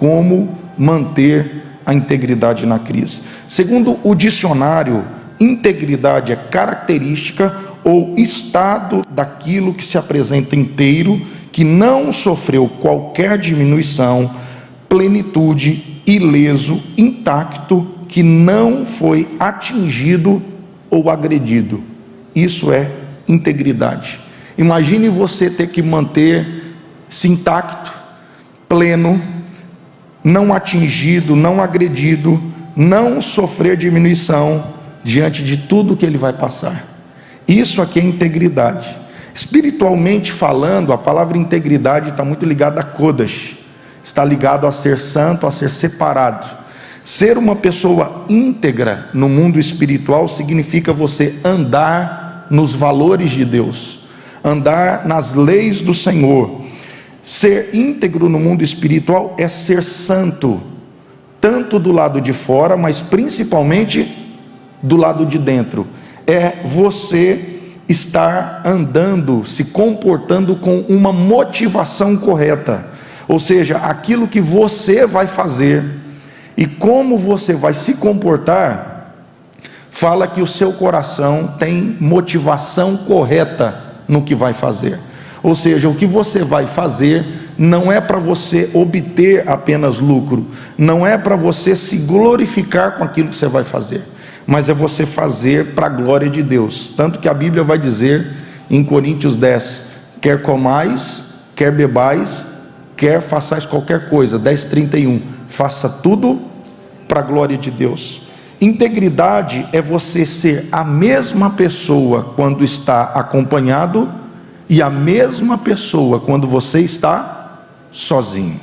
como manter a integridade na crise. Segundo o dicionário, integridade é característica ou estado daquilo que se apresenta inteiro, que não sofreu qualquer diminuição, plenitude, ileso, intacto, que não foi atingido ou agredido. Isso é integridade. Imagine você ter que manter-se intacto, pleno, não atingido, não agredido, não sofrer diminuição diante de tudo que ele vai passar. Isso aqui é integridade. Espiritualmente falando, a palavra integridade está muito ligada a Kodash, está ligado a ser santo, a ser separado. Ser uma pessoa íntegra no mundo espiritual significa você andar nos valores de Deus, andar nas leis do Senhor. Ser íntegro no mundo espiritual é ser santo, tanto do lado de fora, mas principalmente do lado de dentro. É você estar andando, se comportando com uma motivação correta, ou seja, aquilo que você vai fazer e como você vai se comportar, fala que o seu coração tem motivação correta no que vai fazer. Ou seja, o que você vai fazer não é para você obter apenas lucro, não é para você se glorificar com aquilo que você vai fazer, mas é você fazer para a glória de Deus. Tanto que a Bíblia vai dizer em Coríntios 10, quer comais, quer bebais, quer façais qualquer coisa, 10:31, faça tudo para a glória de Deus. Integridade é você ser a mesma pessoa quando está acompanhado e a mesma pessoa quando você está sozinho.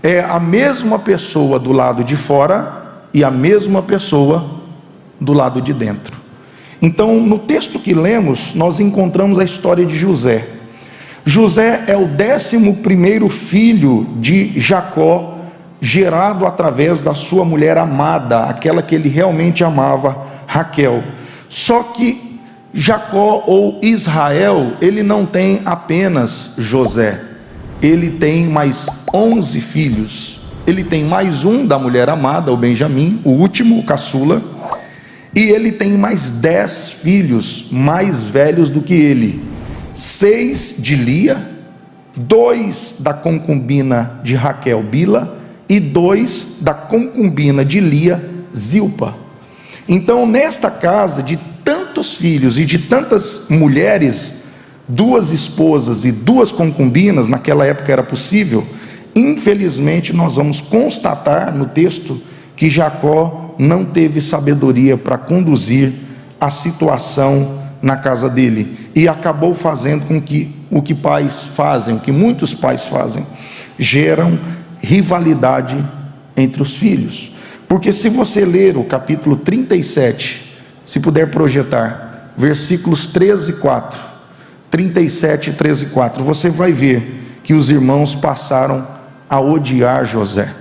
É a mesma pessoa do lado de fora e a mesma pessoa do lado de dentro. Então, no texto que lemos, nós encontramos a história de José. José é o 11º filho de Jacó, gerado através da sua mulher amada, aquela que ele realmente amava, Raquel. Só que Jacó, ou Israel, ele não tem apenas José, ele tem mais 11 filhos. Ele tem mais um da mulher amada, o Benjamim, o último, o caçula, e ele tem mais 10 filhos mais velhos do que ele, 6 de Lia, 2 da concubina de Raquel, Bila, e 2 da concubina de Lia, Zilpa. Então, nesta casa de tantos filhos e de tantas mulheres, 2 esposas e 2 concubinas, naquela época era possível, infelizmente nós vamos constatar no texto que Jacó não teve sabedoria para conduzir a situação na casa dele, e acabou fazendo com que o que pais fazem, o que muitos pais fazem, geram rivalidade entre os filhos. Porque se você ler o capítulo 37, se puder projetar, versículos 13 e 4, 37, 13 e 4, você vai ver que os irmãos passaram a odiar José.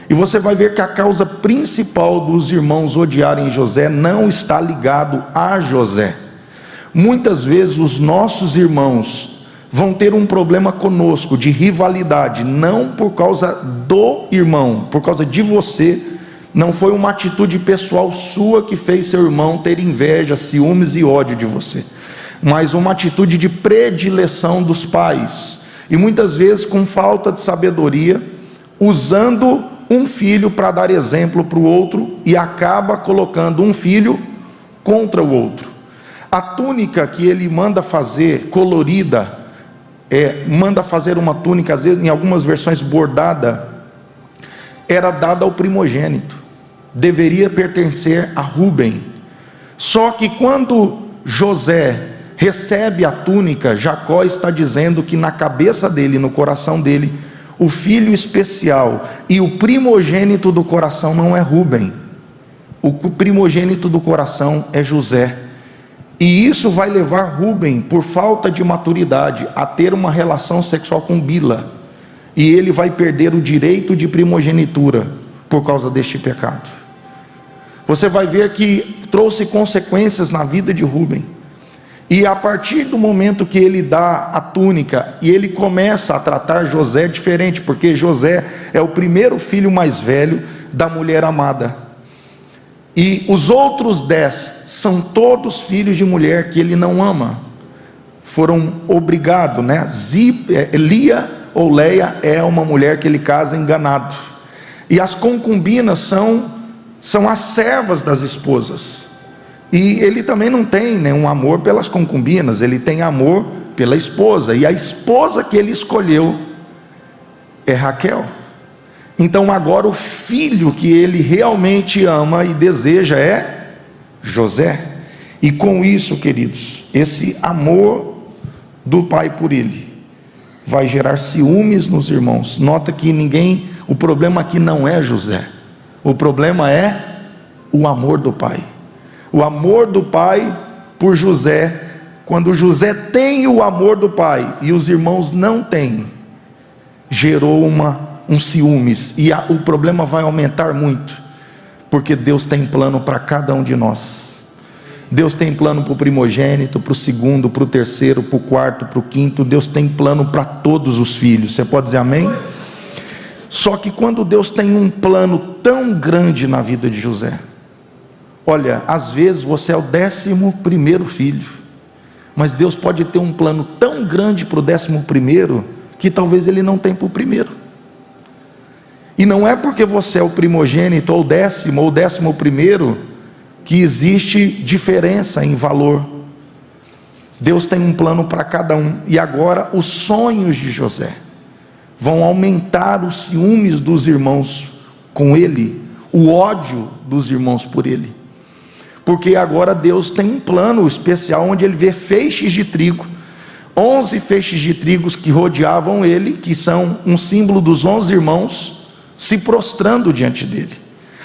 E você vai ver que a causa principal dos irmãos odiarem José não está ligado a José. Muitas vezes os nossos irmãos vão ter um problema conosco de rivalidade, não por causa do irmão, por causa de você. Não foi uma atitude pessoal sua que fez seu irmão ter inveja, ciúmes e ódio de você, mas uma atitude de predileção dos pais, e muitas vezes com falta de sabedoria, usando um filho para dar exemplo para o outro, e acaba colocando um filho contra o outro. A túnica que ele manda fazer, colorida, manda fazer uma túnica, às vezes em algumas versões bordada, era dada ao primogênito, deveria pertencer a Rúben. Só que quando José recebe a túnica, Jacó está dizendo que na cabeça dele, no coração dele, o filho especial e o primogênito do coração não é Rúben, o primogênito do coração é José. E isso vai levar Rúben, por falta de maturidade, a ter uma relação sexual com Bila, e ele vai perder o direito de primogenitura por causa deste pecado. Você vai ver que trouxe consequências na vida de Rúben. E a partir do momento que ele dá a túnica, e ele começa a tratar José diferente, porque José é o primeiro filho mais velho da mulher amada, e os outros 10 são todos filhos de mulher que ele não ama, foram obrigados, né? Lia ou Leia é uma mulher que ele casa enganado, e as concubinas são as servas das esposas. E ele também não tem nenhum amor pelas concubinas, ele tem amor pela esposa, e a esposa que ele escolheu é Raquel. Então agora o filho que ele realmente ama e deseja é José. E com isso, queridos, esse amor do pai por ele vai gerar ciúmes nos irmãos. Nota que o problema aqui não é José, o problema é o amor do pai. O amor do pai por José, quando José tem o amor do pai e os irmãos não têm, gerou um ciúmes, e o problema vai aumentar muito, porque Deus tem plano para cada um de nós. Deus tem plano para o primogênito, para o segundo, para o terceiro, para o quarto, para o quinto. Deus tem plano para todos os filhos. Você pode dizer amém? Só que quando Deus tem um plano tão grande na vida de José, olha, às vezes você é o 11º filho, mas Deus pode ter um plano tão grande para o 11º, que talvez Ele não tenha para o primeiro. E não é porque você é o primogênito, ou 10º, ou 11º, que existe diferença em valor. Deus tem um plano para cada um. E agora os sonhos de José vão aumentar os ciúmes dos irmãos com ele, o ódio dos irmãos por ele, porque agora Deus tem um plano especial, onde ele vê feixes de trigo, 11 feixes de trigo que rodeavam ele, que são um símbolo dos 11 irmãos, se prostrando diante dele.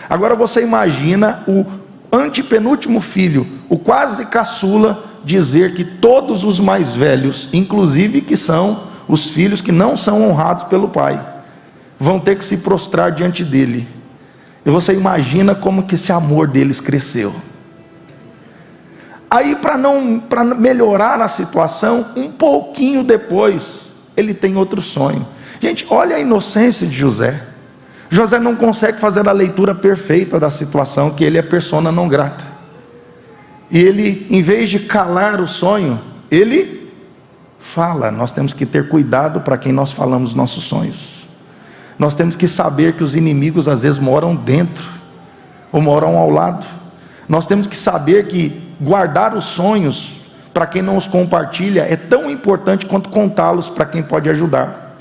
Agora você imagina o antepenúltimo filho, o quase caçula, dizer que todos os mais velhos, inclusive que são os filhos que não são honrados pelo pai, vão ter que se prostrar diante dele. E você imagina como que esse amor deles cresceu. Aí, para melhorar a situação, um pouquinho depois, ele tem outro sonho. Gente, olha a inocência de José. José não consegue fazer a leitura perfeita da situação, que ele é persona não grata. E ele, em vez de calar o sonho, ele fala. Nós temos que ter cuidado para quem nós falamos nossos sonhos. Nós temos que saber que os inimigos às vezes moram dentro, ou moram ao lado. Nós temos que saber que guardar os sonhos para quem não os compartilha é tão importante quanto contá-los para quem pode ajudar.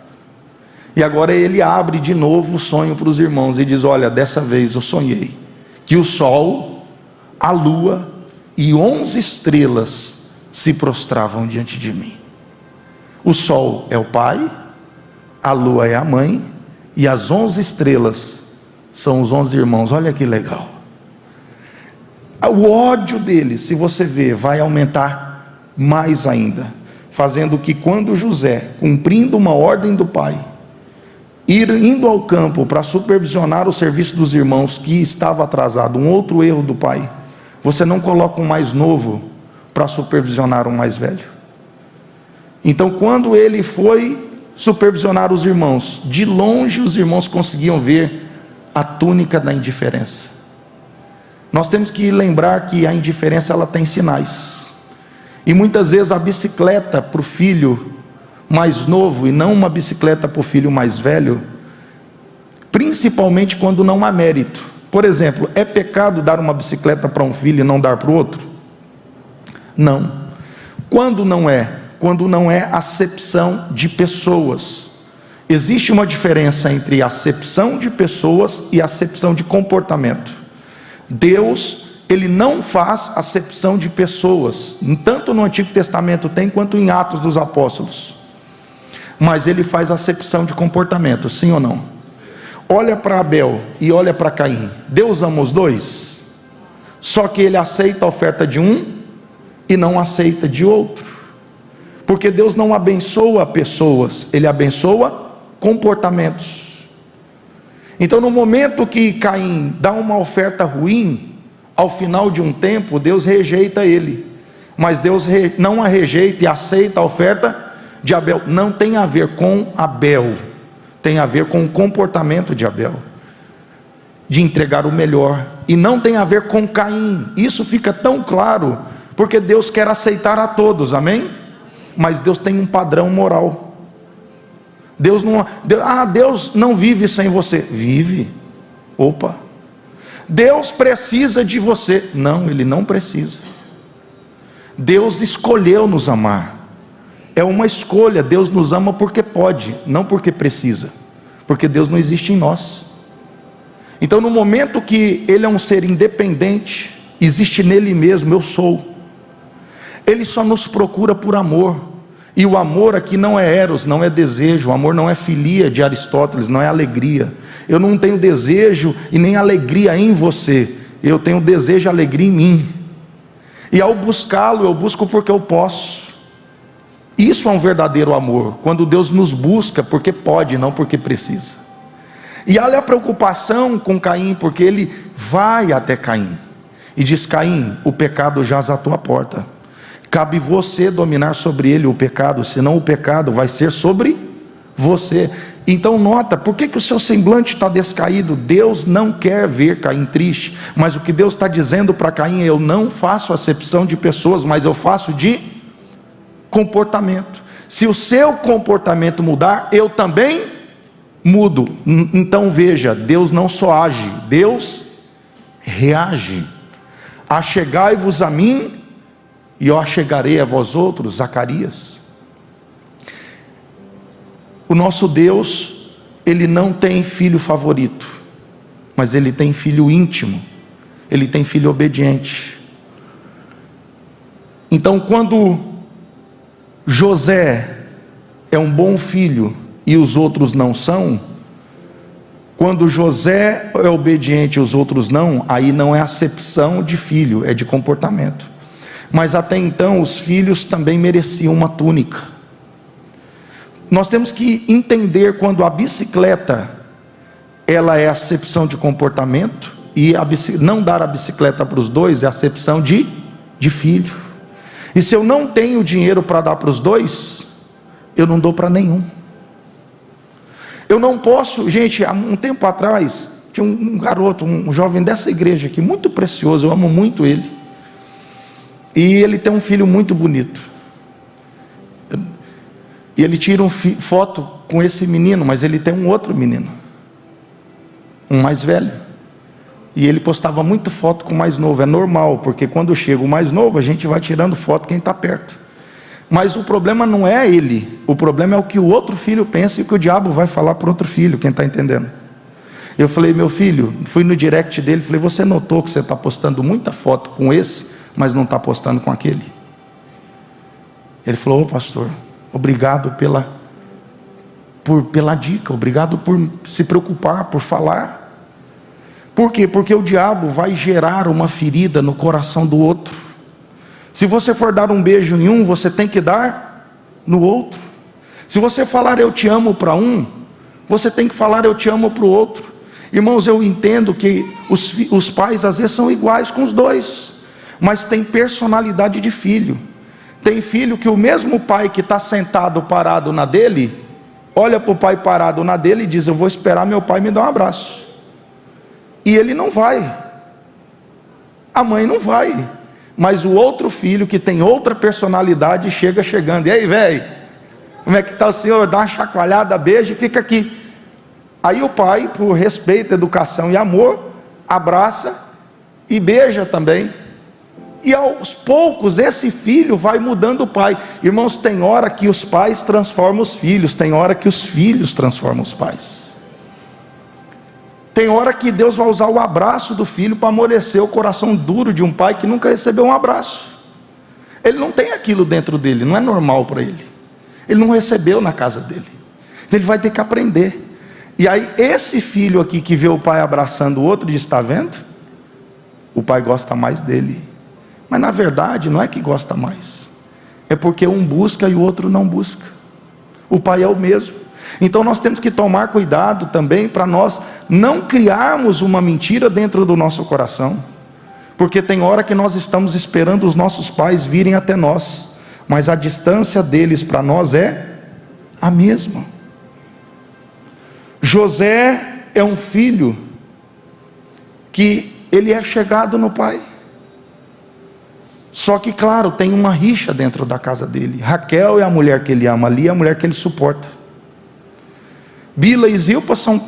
E agora ele abre de novo o sonho para os irmãos e diz: olha, dessa vez eu sonhei que o sol, a lua e 11 estrelas se prostravam diante de mim. O sol é o pai, a lua é a mãe, e as 11 estrelas são os 11 irmãos. Olha que legal. O ódio deles, se você ver, vai aumentar mais ainda, fazendo que quando José, cumprindo uma ordem do pai, indo ao campo para supervisionar o serviço dos irmãos, que estava atrasado, um outro erro do pai, você não coloca um mais novo para supervisionar um mais velho. Então quando ele foi supervisionar os irmãos, de longe os irmãos conseguiam ver a túnica da indiferença. Nós temos que lembrar que a indiferença, ela tem sinais, e muitas vezes a bicicleta para o filho mais novo, e não uma bicicleta para o filho mais velho, principalmente quando não há mérito. Por exemplo, é pecado dar uma bicicleta para um filho e não dar para o outro? Não. Quando não é? Quando não é acepção de pessoas. Existe uma diferença entre acepção de pessoas e acepção de comportamento. Deus, Ele não faz acepção de pessoas, tanto no Antigo Testamento tem, quanto em Atos dos Apóstolos, mas Ele faz acepção de comportamento, sim ou não? Olha para Abel e olha para Caim. Deus ama os dois, só que Ele aceita a oferta de um e não aceita de outro, porque Deus não abençoa pessoas, Ele abençoa comportamentos. Então no momento que Caim dá uma oferta ruim, ao final de um tempo Deus rejeita ele. mas Deus não a rejeita e aceita a oferta de Abel. Não tem a ver com Abel, tem a ver com o comportamento de Abel, de entregar o melhor, e não tem a ver com Caim. Isso fica tão claro, porque Deus quer aceitar a todos, amém? Mas Deus tem um padrão moral. Deus não vive sem você. Vive. Opa. Deus precisa de você. Não, Ele não precisa. Deus escolheu nos amar. É uma escolha. Deus nos ama porque pode, não porque precisa, porque Deus não existe em nós. Então, no momento que Ele é um ser independente, existe nele mesmo, eu sou, Ele só nos procura por amor. E o amor aqui não é eros, não é desejo. O amor não é filia de Aristóteles, não é alegria. Eu não tenho desejo e nem alegria em você, eu tenho desejo e alegria em mim. E ao buscá-lo, eu busco porque eu posso. Isso é um verdadeiro amor, quando Deus nos busca porque pode, não porque precisa. E olha a preocupação com Caim, porque ele vai até Caim e diz: Caim, o pecado jaz à tua porta, cabe você dominar sobre ele o pecado, senão o pecado vai ser sobre você. Então nota, por que o seu semblante está descaído? Deus não quer ver Caim triste, mas o que Deus está dizendo para Caim é: eu não faço acepção de pessoas, mas eu faço de comportamento. Se o seu comportamento mudar, eu também mudo. Então veja, Deus não só age, Deus reage. Achegai-vos a mim, e eu achegarei a vós outros. Zacarias. O nosso Deus, Ele não tem filho favorito, mas Ele tem filho íntimo, Ele tem filho obediente. Então, quando José é um bom filho e os outros não são, quando José é obediente e os outros não, aí não é acepção de filho, é de comportamento. Mas até então os filhos também mereciam uma túnica. Nós temos que entender quando a bicicleta, ela é acepção de comportamento, e não dar a bicicleta para os dois é acepção de filho. E se eu não tenho dinheiro para dar para os dois, eu não dou para nenhum. Eu não posso, gente, há um tempo atrás, tinha um garoto, um jovem dessa igreja aqui, muito precioso, eu amo muito ele. E ele tem um filho muito bonito. E ele tira uma foto com esse menino, mas ele tem um outro menino, um mais velho. E ele postava muito foto com o mais novo. É normal, porque quando chega o mais novo, a gente vai tirando foto quem está perto. Mas o problema não é ele, o problema é o que o outro filho pensa e o que o diabo vai falar para o outro filho, quem está entendendo? Eu falei: meu filho, fui no direct dele, falei: você notou que você está postando muita foto com esse, mas não está postando com aquele? Ele falou: ô pastor, obrigado pela dica, obrigado por se preocupar, por falar. Por quê? Porque o diabo vai gerar uma ferida no coração do outro. Se você for dar um beijo em um, você tem que dar no outro. Se você falar eu te amo para um, você tem que falar eu te amo para o outro. Irmãos, eu entendo que os pais às vezes são iguais com os dois, mas tem personalidade de filho. Tem filho que o mesmo pai que está sentado, parado na dele, olha para o pai parado na dele e diz: eu vou esperar meu pai me dar um abraço. E ele não vai, a mãe não vai, mas o outro filho que tem outra personalidade chega chegando: e aí, velho, como é que está o senhor? Dá uma chacoalhada, beija e fica aqui. Aí o pai, por respeito, educação e amor, abraça e beija também. E aos poucos esse filho vai mudando o pai. Irmãos, tem hora que os pais transformam os filhos, tem hora que os filhos transformam os pais. Tem hora que Deus vai usar o abraço do filho para amolecer o coração duro de um pai que nunca recebeu um abraço. Ele não tem aquilo dentro dele, não é normal para ele. Ele não recebeu na casa dele. Ele vai ter que aprender. E aí esse filho aqui que vê o pai abraçando o outro diz: está vendo? O pai gosta mais dele. Mas na verdade não é que gosta mais, é porque um busca e o outro não busca. O pai é o mesmo. Então nós temos que tomar cuidado também para nós não criarmos uma mentira dentro do nosso coração. Porque tem hora que nós estamos esperando os nossos pais virem até nós, mas a distância deles para nós é a mesma. José é um filho que ele é chegado no pai. Só que, claro, tem uma rixa dentro da casa dele. Raquel é a mulher que ele ama, Lia é a mulher que ele suporta. Bila e Zilpa são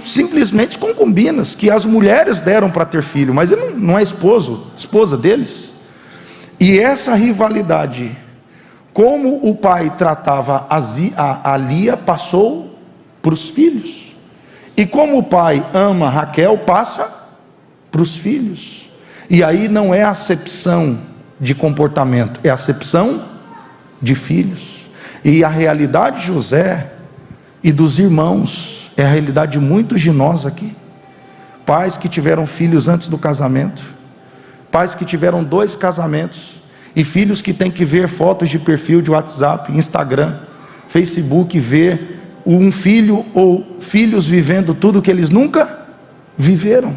simplesmente concubinas, que as mulheres deram para ter filho, mas ele não é esposa deles. E essa rivalidade, como o pai tratava a Lia, passou para os filhos. E como o pai ama Raquel, passa para os filhos. E aí não é acepção de comportamento, é acepção de filhos. E a realidade de José e dos irmãos é a realidade de muitos de nós aqui. Pais que tiveram filhos antes do casamento, pais que tiveram 2 casamentos, e filhos que têm que ver fotos de perfil de WhatsApp, Instagram, Facebook, ver um filho ou filhos vivendo tudo que eles nunca viveram.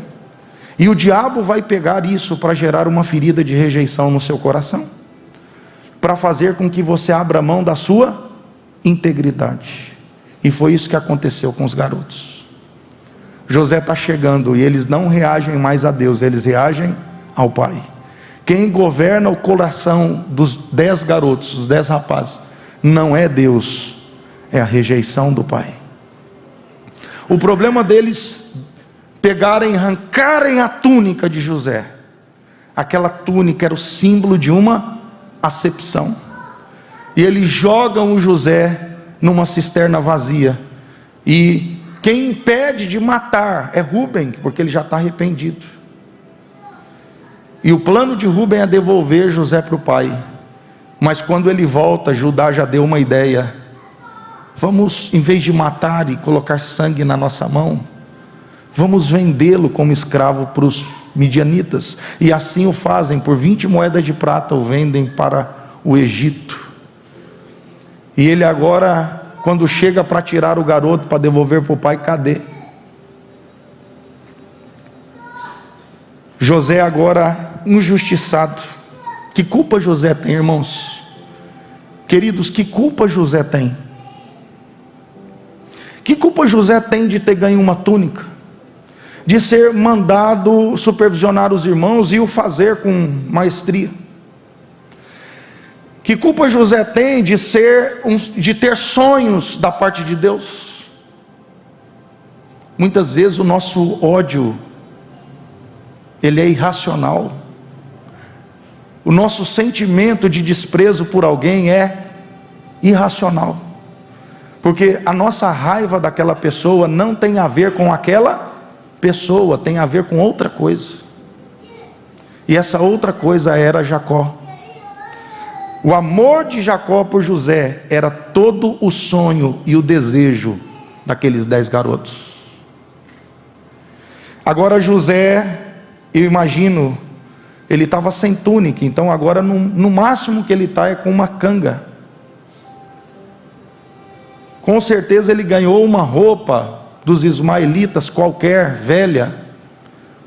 E o diabo vai pegar isso para gerar uma ferida de rejeição no seu coração, para fazer com que você abra mão da sua integridade. E foi isso que aconteceu com os garotos. José está chegando e eles não reagem mais a Deus, eles reagem ao pai. Quem governa o coração dos 10 garotos, os 10 rapazes, não é Deus, é a rejeição do pai. O problema deles pegarem, arrancarem a túnica de José. Aquela túnica era o símbolo de uma acepção. E eles jogam o José numa cisterna vazia. E quem impede de matar é Rúben, porque ele já está arrependido. E o plano de Rúben é devolver José para o pai. Mas quando ele volta, Judá já deu uma ideia. Vamos, em vez de matar e colocar sangue na nossa mão, vamos vendê-lo como escravo para os midianitas. E assim o fazem, por 20 moedas de prata o vendem para o Egito. E ele agora, quando chega para tirar o garoto, para devolver para o pai, cadê? José agora injustiçado. Que culpa José tem, irmãos? Queridos, que culpa José tem? Que culpa José tem de ter ganho uma túnica? De ser mandado supervisionar os irmãos e o fazer com maestria? Que culpa José tem de ter sonhos da parte de Deus? Muitas vezes o nosso ódio, ele é irracional. O nosso sentimento de desprezo por alguém é irracional, porque a nossa raiva daquela pessoa não tem a ver com aquela pessoa, tem a ver com outra coisa. E essa outra coisa era Jacó. O amor de Jacó por José era todo o sonho e o desejo daqueles 10 garotos. Agora José, eu imagino, ele estava sem túnica, então agora no máximo que ele está é com uma canga. Com certeza ele ganhou uma roupa dos ismaelitas qualquer, velha,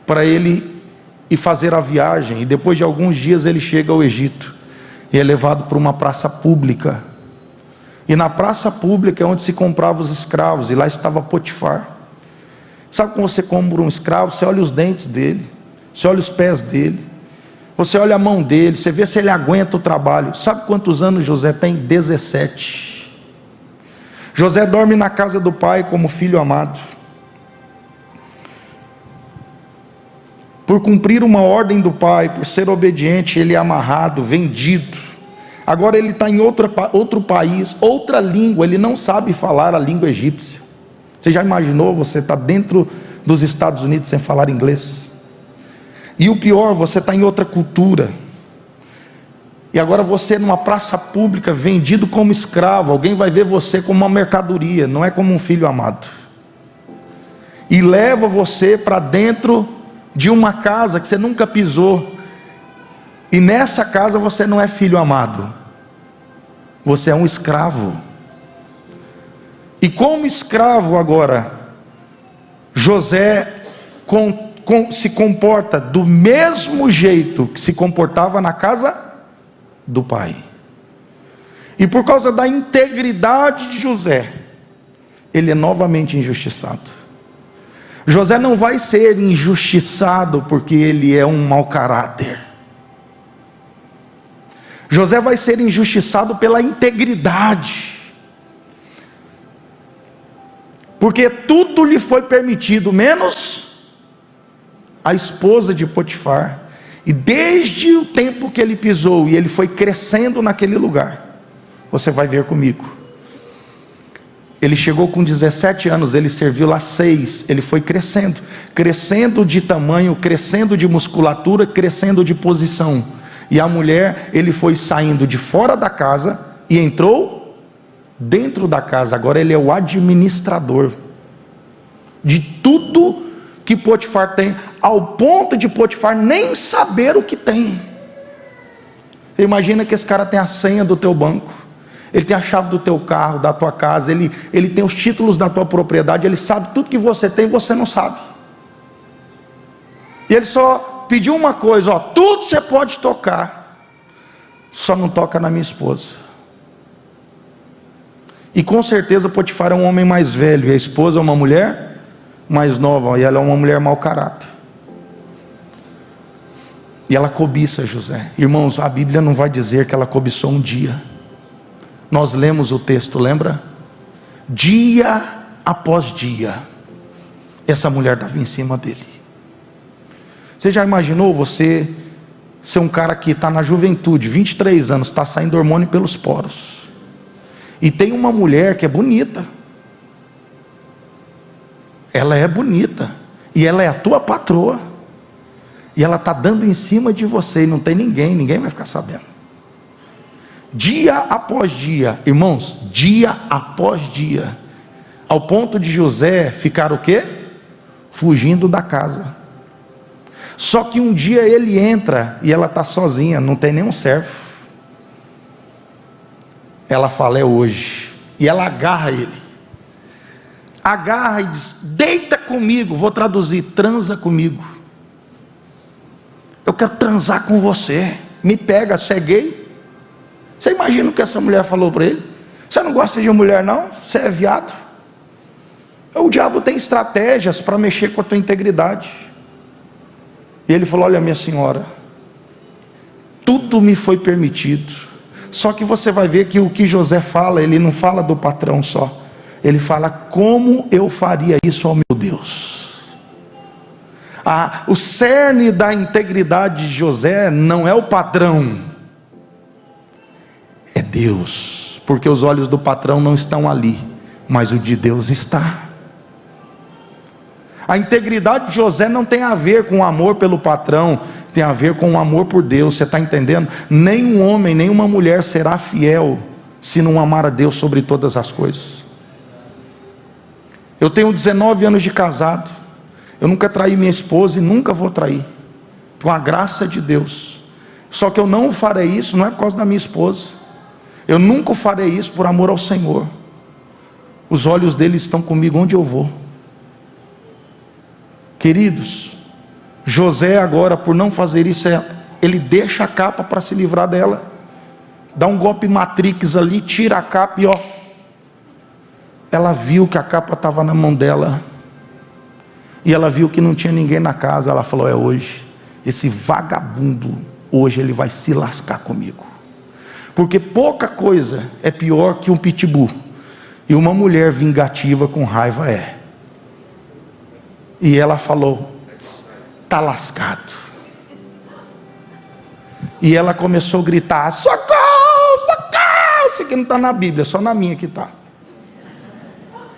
para ele ir fazer a viagem. E depois de alguns dias ele chega ao Egito e é levado para uma praça pública. E na praça pública é onde se comprava os escravos, e lá estava Potifar. Sabe como você compra um escravo? Você olha os dentes dele, você olha os pés dele, você olha a mão dele, você vê se ele aguenta o trabalho. Sabe quantos anos José tem? 17. José dorme na casa do pai como filho amado. Por cumprir uma ordem do pai, por ser obediente, ele é amarrado, vendido. Agora ele está em outro país, outra língua, ele não sabe falar a língua egípcia. Você já imaginou você estar dentro dos Estados Unidos sem falar inglês? E o pior, você está em outra cultura. E agora você numa praça pública, vendido como escravo. Alguém vai ver você como uma mercadoria, não é como um filho amado. E leva você para dentro de uma casa que você nunca pisou. E nessa casa você não é filho amado, você é um escravo. E como escravo agora, José se comporta do mesmo jeito que se comportava na casa do pai. E por causa da integridade de José, ele é novamente injustiçado. José não vai ser injustiçado porque ele é um mau caráter. José vai ser injustiçado pela integridade. Porque tudo lhe foi permitido, menos a esposa de Potifar. E desde o tempo que ele pisou, e ele foi crescendo naquele lugar, você vai ver comigo. Ele chegou com 17 anos, ele serviu lá 6, ele foi crescendo. Crescendo de tamanho, crescendo de musculatura, crescendo de posição. E a mulher, ele foi saindo de fora da casa e entrou dentro da casa. Agora ele é o administrador de tudo que Potifar tem, ao ponto de Potifar nem saber o que tem. Você imagina que esse cara tem a senha do teu banco, ele tem a chave do teu carro, da tua casa, ele tem os títulos da tua propriedade, ele sabe tudo que você tem e você não sabe. E ele só pediu uma coisa, ó, tudo você pode tocar, só não toca na minha esposa. E com certeza Potifar é um homem mais velho, e a esposa é uma mulher mais nova, e ela é uma mulher mau caráter. E ela cobiça José. Irmãos, a Bíblia não vai dizer que ela cobiçou um dia. Nós lemos o texto, lembra? Dia após dia, essa mulher estava em cima dele. Você já imaginou você ser um cara que está na juventude, 23 anos, está saindo hormônio pelos poros, e tem uma mulher que é bonita, ela é bonita, e ela é a tua patroa, e ela está dando em cima de você, e não tem ninguém vai ficar sabendo. Dia após dia, irmãos, dia após dia, ao ponto de José ficar o quê? Fugindo da casa. Só que um dia ele entra e ela está sozinha, não tem nenhum servo. Ela fala, é hoje. E ela agarra ele. Agarra e diz, deita comigo. Vou traduzir, transa comigo. Eu quero transar com você. Me pega, você é gay? Você imagina o que essa mulher falou para ele? Você não gosta de mulher não? Você é viado? O diabo tem estratégias para mexer com a tua integridade. E ele falou, olha minha senhora, tudo me foi permitido. Só que você vai ver que o que José fala, ele não fala do patrão só. Ele fala, como eu faria isso ao meu Deus? O cerne da integridade de José não é o patrão, é Deus, porque os olhos do patrão não estão ali, mas o de Deus está. A integridade de José não tem a ver com o amor pelo patrão, tem a ver com o amor por Deus, você está entendendo? Nenhum homem, nenhuma mulher será fiel, se não amar a Deus sobre todas as coisas. Eu tenho 19 anos de casado, eu nunca traí minha esposa e nunca vou trair, com a graça de Deus. Só que eu não farei isso, não é por causa da minha esposa, eu nunca farei isso por amor ao Senhor. Os olhos dele estão comigo onde eu vou. Queridos, José agora, por não fazer isso, ele deixa a capa para se livrar dela, dá um golpe Matrix ali, tira a capa e ó, ela viu que a capa estava na mão dela, e ela viu que não tinha ninguém na casa. Ela falou, é hoje, esse vagabundo, hoje ele vai se lascar comigo, porque pouca coisa é pior que um pitbull, e uma mulher vingativa com raiva é. E ela falou, está lascado. E ela começou a gritar, socorro, socorro. Isso aqui não está na Bíblia, só na minha que está.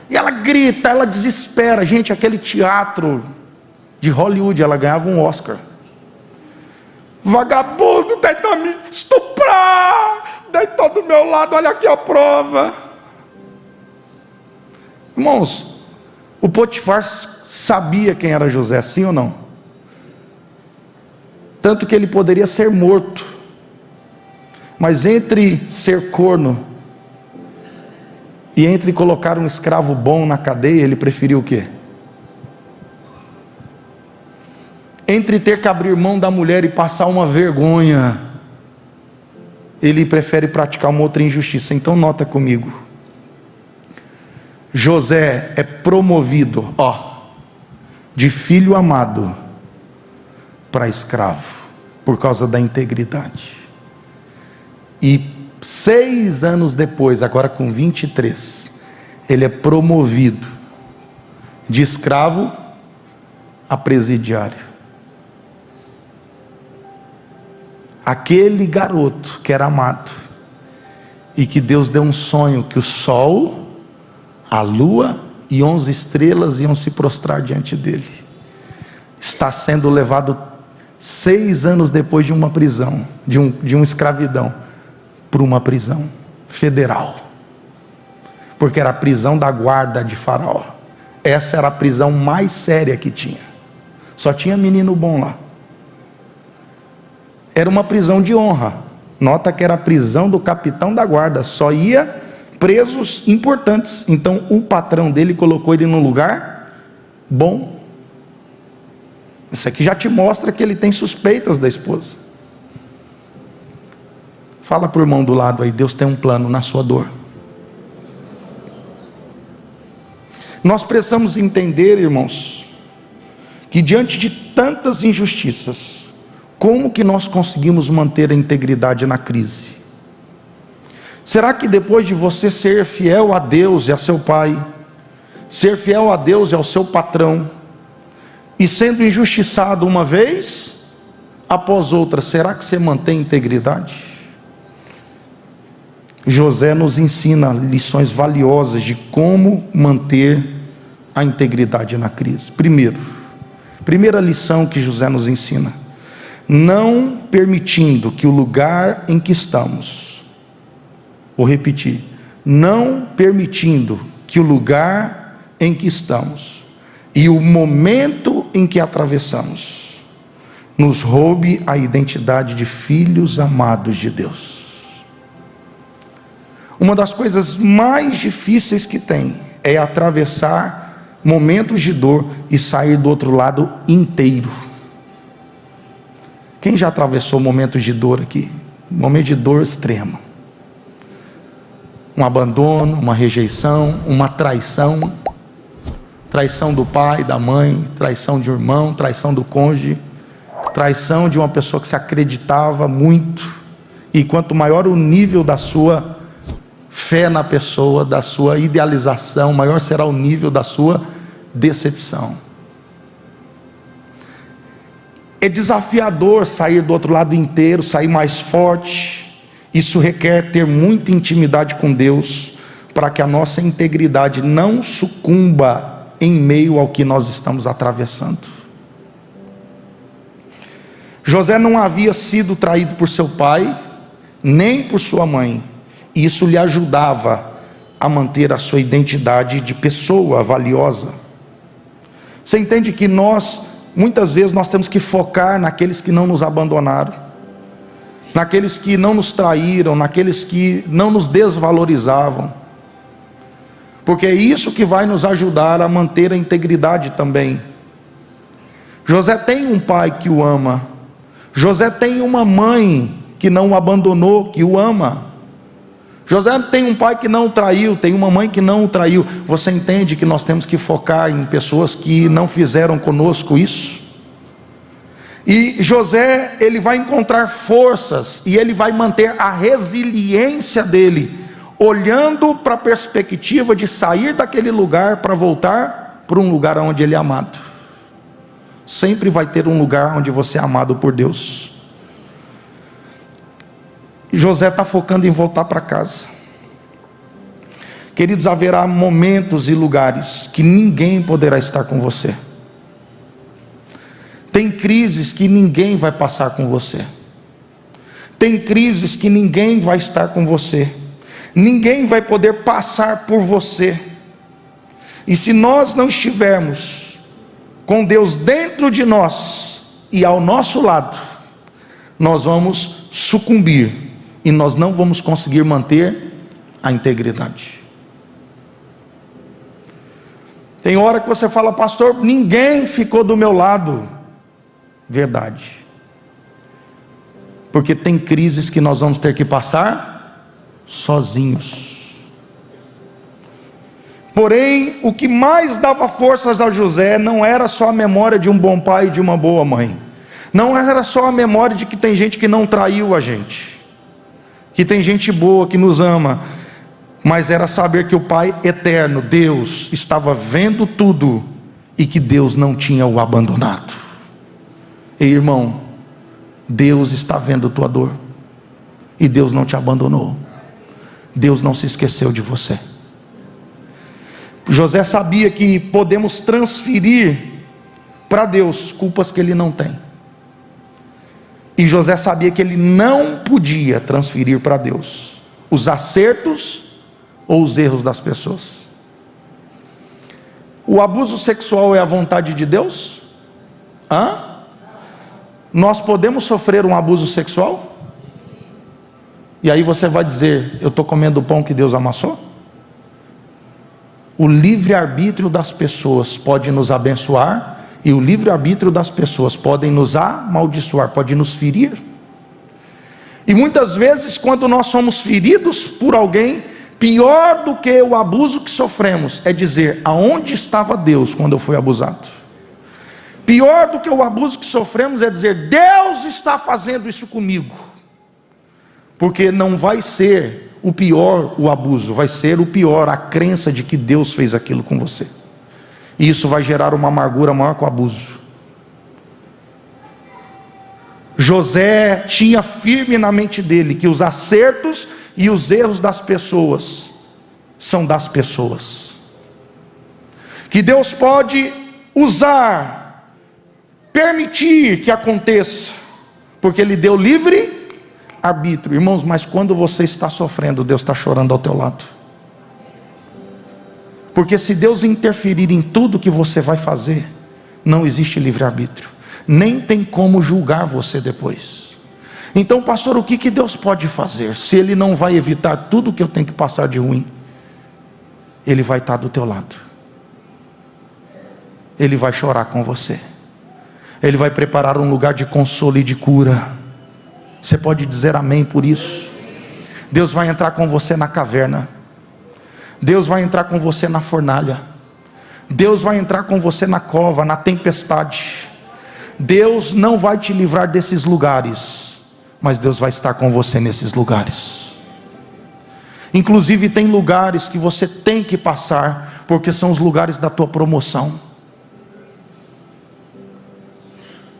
E ela grita, ela desespera. Gente, aquele teatro de Hollywood, ela ganhava um Oscar. Vagabundo, tentou me estuprar, deitou do meu lado, olha aqui a prova. Irmãos, o Potifar sabia quem era José, sim ou não? Tanto que ele poderia ser morto, mas entre ser corno e entre colocar um escravo bom na cadeia, ele preferiu o quê? entre ter que abrir mão da mulher e passar uma vergonha, ele prefere praticar uma outra injustiça. Então nota comigo, José é promovido, de filho amado para escravo, por causa da integridade. E 6 anos depois, agora com 23, ele é promovido de escravo a presidiário. Aquele garoto que era amado, e que Deus deu um sonho, que o sol, a lua e 11 estrelas iam se prostrar diante dele, está sendo levado 6 anos depois de uma prisão, de uma escravidão, para uma prisão federal, porque era a prisão da guarda de Faraó. Essa era a prisão mais séria que tinha, só tinha menino bom lá. Era uma prisão de honra. Nota que era a prisão do capitão da guarda, só ia presos importantes. Então o patrão dele colocou ele num lugar bom. Isso aqui já te mostra que ele tem suspeitas da esposa. Fala para o irmão do lado aí, Deus tem um plano na sua dor. Nós precisamos entender, irmãos, que diante de tantas injustiças, como que nós conseguimos manter a integridade na crise? Será que depois de você ser fiel a Deus e a seu pai, ser fiel a Deus e ao seu patrão, e sendo injustiçado uma vez após outra, será que você mantém a integridade? José nos ensina lições valiosas de como manter a integridade na crise. Primeira lição que José nos ensina: não permitindo que o lugar em que estamos, vou repetir, não permitindo que o lugar em que estamos e o momento em que atravessamos nos roube a identidade de filhos amados de Deus. Uma das coisas mais difíceis que tem é atravessar momentos de dor e sair do outro lado inteiro. Quem já atravessou momentos de dor aqui? Momento de dor extrema. Um abandono, uma rejeição, uma traição. Traição do pai, da mãe, traição de um irmão, traição do cônjuge, traição de uma pessoa que se acreditava muito. E quanto maior o nível da sua fé na pessoa, da sua idealização, maior será o nível da sua decepção. É desafiador sair do outro lado inteiro, sair mais forte. Isso requer ter muita intimidade com Deus, para que a nossa integridade não sucumba em meio ao que nós estamos atravessando. José não havia sido traído por seu pai, nem por sua mãe. Isso lhe ajudava a manter a sua identidade de pessoa valiosa. Você entende que muitas vezes nós temos que focar naqueles que não nos abandonaram, naqueles que não nos traíram, naqueles que não nos desvalorizavam, porque é isso que vai nos ajudar a manter a integridade também. José tem um pai que o ama, José tem uma mãe que não o abandonou, que o ama. José tem um pai que não o traiu, tem uma mãe que não o traiu. Você entende que nós temos que focar em pessoas que não fizeram conosco isso? E José, ele vai encontrar forças, e ele vai manter a resiliência dele, olhando para a perspectiva de sair daquele lugar para voltar para um lugar onde ele é amado. Sempre vai ter um lugar onde você é amado por Deus. José está focando em voltar para casa. Queridos, haverá momentos e lugares que ninguém poderá estar com você. Tem crises que ninguém vai passar com você. Tem crises que ninguém vai estar com você. Ninguém vai poder passar por você. E se nós não estivermos com Deus dentro de nós e ao nosso lado, nós vamos sucumbir e nós não vamos conseguir manter a integridade. Tem hora que você fala: pastor, ninguém ficou do meu lado. verdade. Porque tem crises que nós vamos ter que passar sozinhos. Porém, o que mais dava forças a José não era só a memória de um bom pai e de uma boa mãe. Não era só a memória de que tem gente que não traiu a gente, que tem gente boa que nos ama, mas era saber que o Pai eterno, Deus, estava vendo tudo e que Deus não tinha o abandonado. E irmão, Deus está vendo tua dor e Deus não te abandonou. Deus não se esqueceu de você. José sabia que podemos transferir para Deus culpas que ele não tem. E José sabia que ele não podia transferir para Deus os acertos ou os erros das pessoas. O abuso sexual é a vontade de Deus? Nós podemos sofrer um abuso sexual? E aí você vai dizer, eu estou comendo o pão que Deus amassou? O livre-arbítrio das pessoas pode nos abençoar, e o livre-arbítrio das pessoas podem nos amaldiçoar, pode nos ferir. E muitas vezes quando nós somos feridos por alguém, pior do que o abuso que sofremos é dizer, aonde estava Deus quando eu fui abusado? Pior do que o abuso que sofremos é dizer, Deus está fazendo isso comigo. Porque não vai ser o pior o abuso, vai ser o pior a crença de que Deus fez aquilo com você. E isso vai gerar uma amargura maior que o abuso. José tinha firme na mente dele que os acertos e os erros das pessoas são das pessoas, que Deus pode usar, permitir que aconteça, porque Ele deu livre arbítrio. Irmãos, mas quando você está sofrendo, Deus está chorando ao teu lado. Porque se Deus interferir em tudo que você vai fazer, não existe livre-arbítrio, nem tem como julgar você depois. Então, pastor, o que Deus pode fazer? Se Ele não vai evitar tudo que eu tenho que passar de ruim, Ele vai estar do teu lado, Ele vai chorar com você, Ele vai preparar um lugar de consolo e de cura. Você pode dizer amém por isso? Deus vai entrar com você na caverna, Deus vai entrar com você na fornalha, Deus vai entrar com você na cova, na tempestade. Deus não vai te livrar desses lugares, mas Deus vai estar com você nesses lugares. Inclusive tem lugares que você tem que passar, porque são os lugares da tua promoção.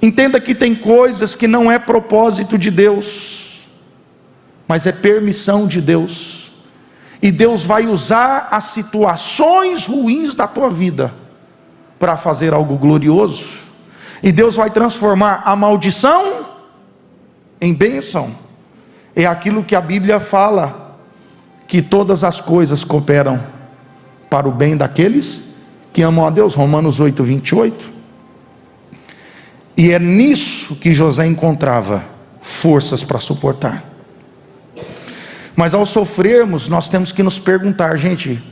Entenda que tem coisas que não é propósito de Deus, mas é permissão de Deus. E Deus vai usar as situações ruins da tua vida para fazer algo glorioso. E Deus vai transformar a maldição em bênção. É aquilo que a Bíblia fala, que todas as coisas cooperam para o bem daqueles que amam a Deus. Romanos 8, 28. E é nisso que José encontrava forças para suportar. Mas ao sofrermos, nós temos que nos perguntar, gente,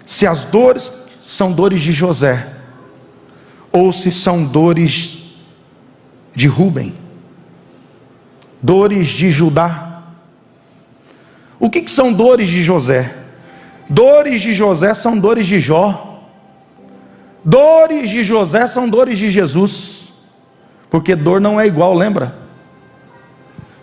se as dores são dores de José, ou se são dores de Rúben, dores de Judá. O que são dores de José? Dores de José são dores de Jó. Dores de José são dores de Jesus, porque dor não é igual, lembra?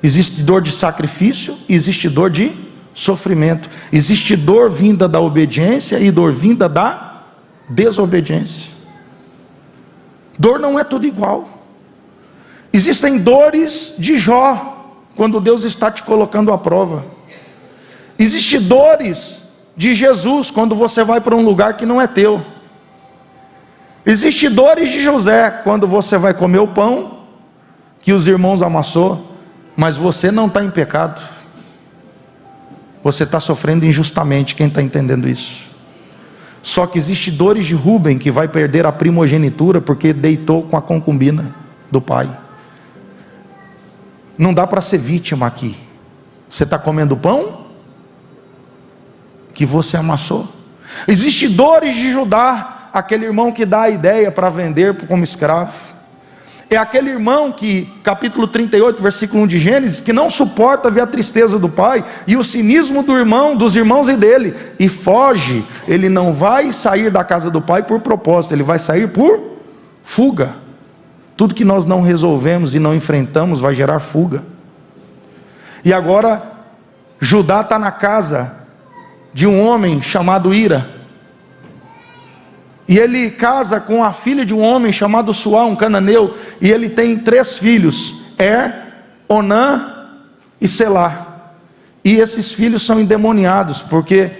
Existe dor de sacrifício, existe dor de sofrimento, existe dor vinda da obediência e dor vinda da desobediência. Dor não é tudo igual. Existem dores de Jó, quando Deus está te colocando à prova. Existem dores de Jesus, quando você vai para um lugar que não é teu. Existem dores de José, quando você vai comer o pão que os irmãos amassou, mas você não está em pecado, você está sofrendo injustamente. Quem está entendendo isso? Só que existe dores de Rúben, que vai perder a primogenitura, porque deitou com a concubina do pai. Não dá para ser vítima aqui. Você está comendo pão que você amassou. Existe dores de Judá, aquele irmão que dá a ideia para vender como escravo. É aquele irmão que, capítulo 38, versículo 1 de Gênesis, que não suporta ver a tristeza do pai e o cinismo do irmão, dos irmãos e dele, e foge. Ele não vai sair da casa do pai por propósito, ele vai sair por fuga. Tudo que nós não resolvemos e não enfrentamos vai gerar fuga. E agora, Judá está na casa de um homem chamado Ira. E ele casa com a filha de um homem chamado Suá, um cananeu. E ele tem 3 filhos: Onã e Selá. E esses filhos são endemoniados, porque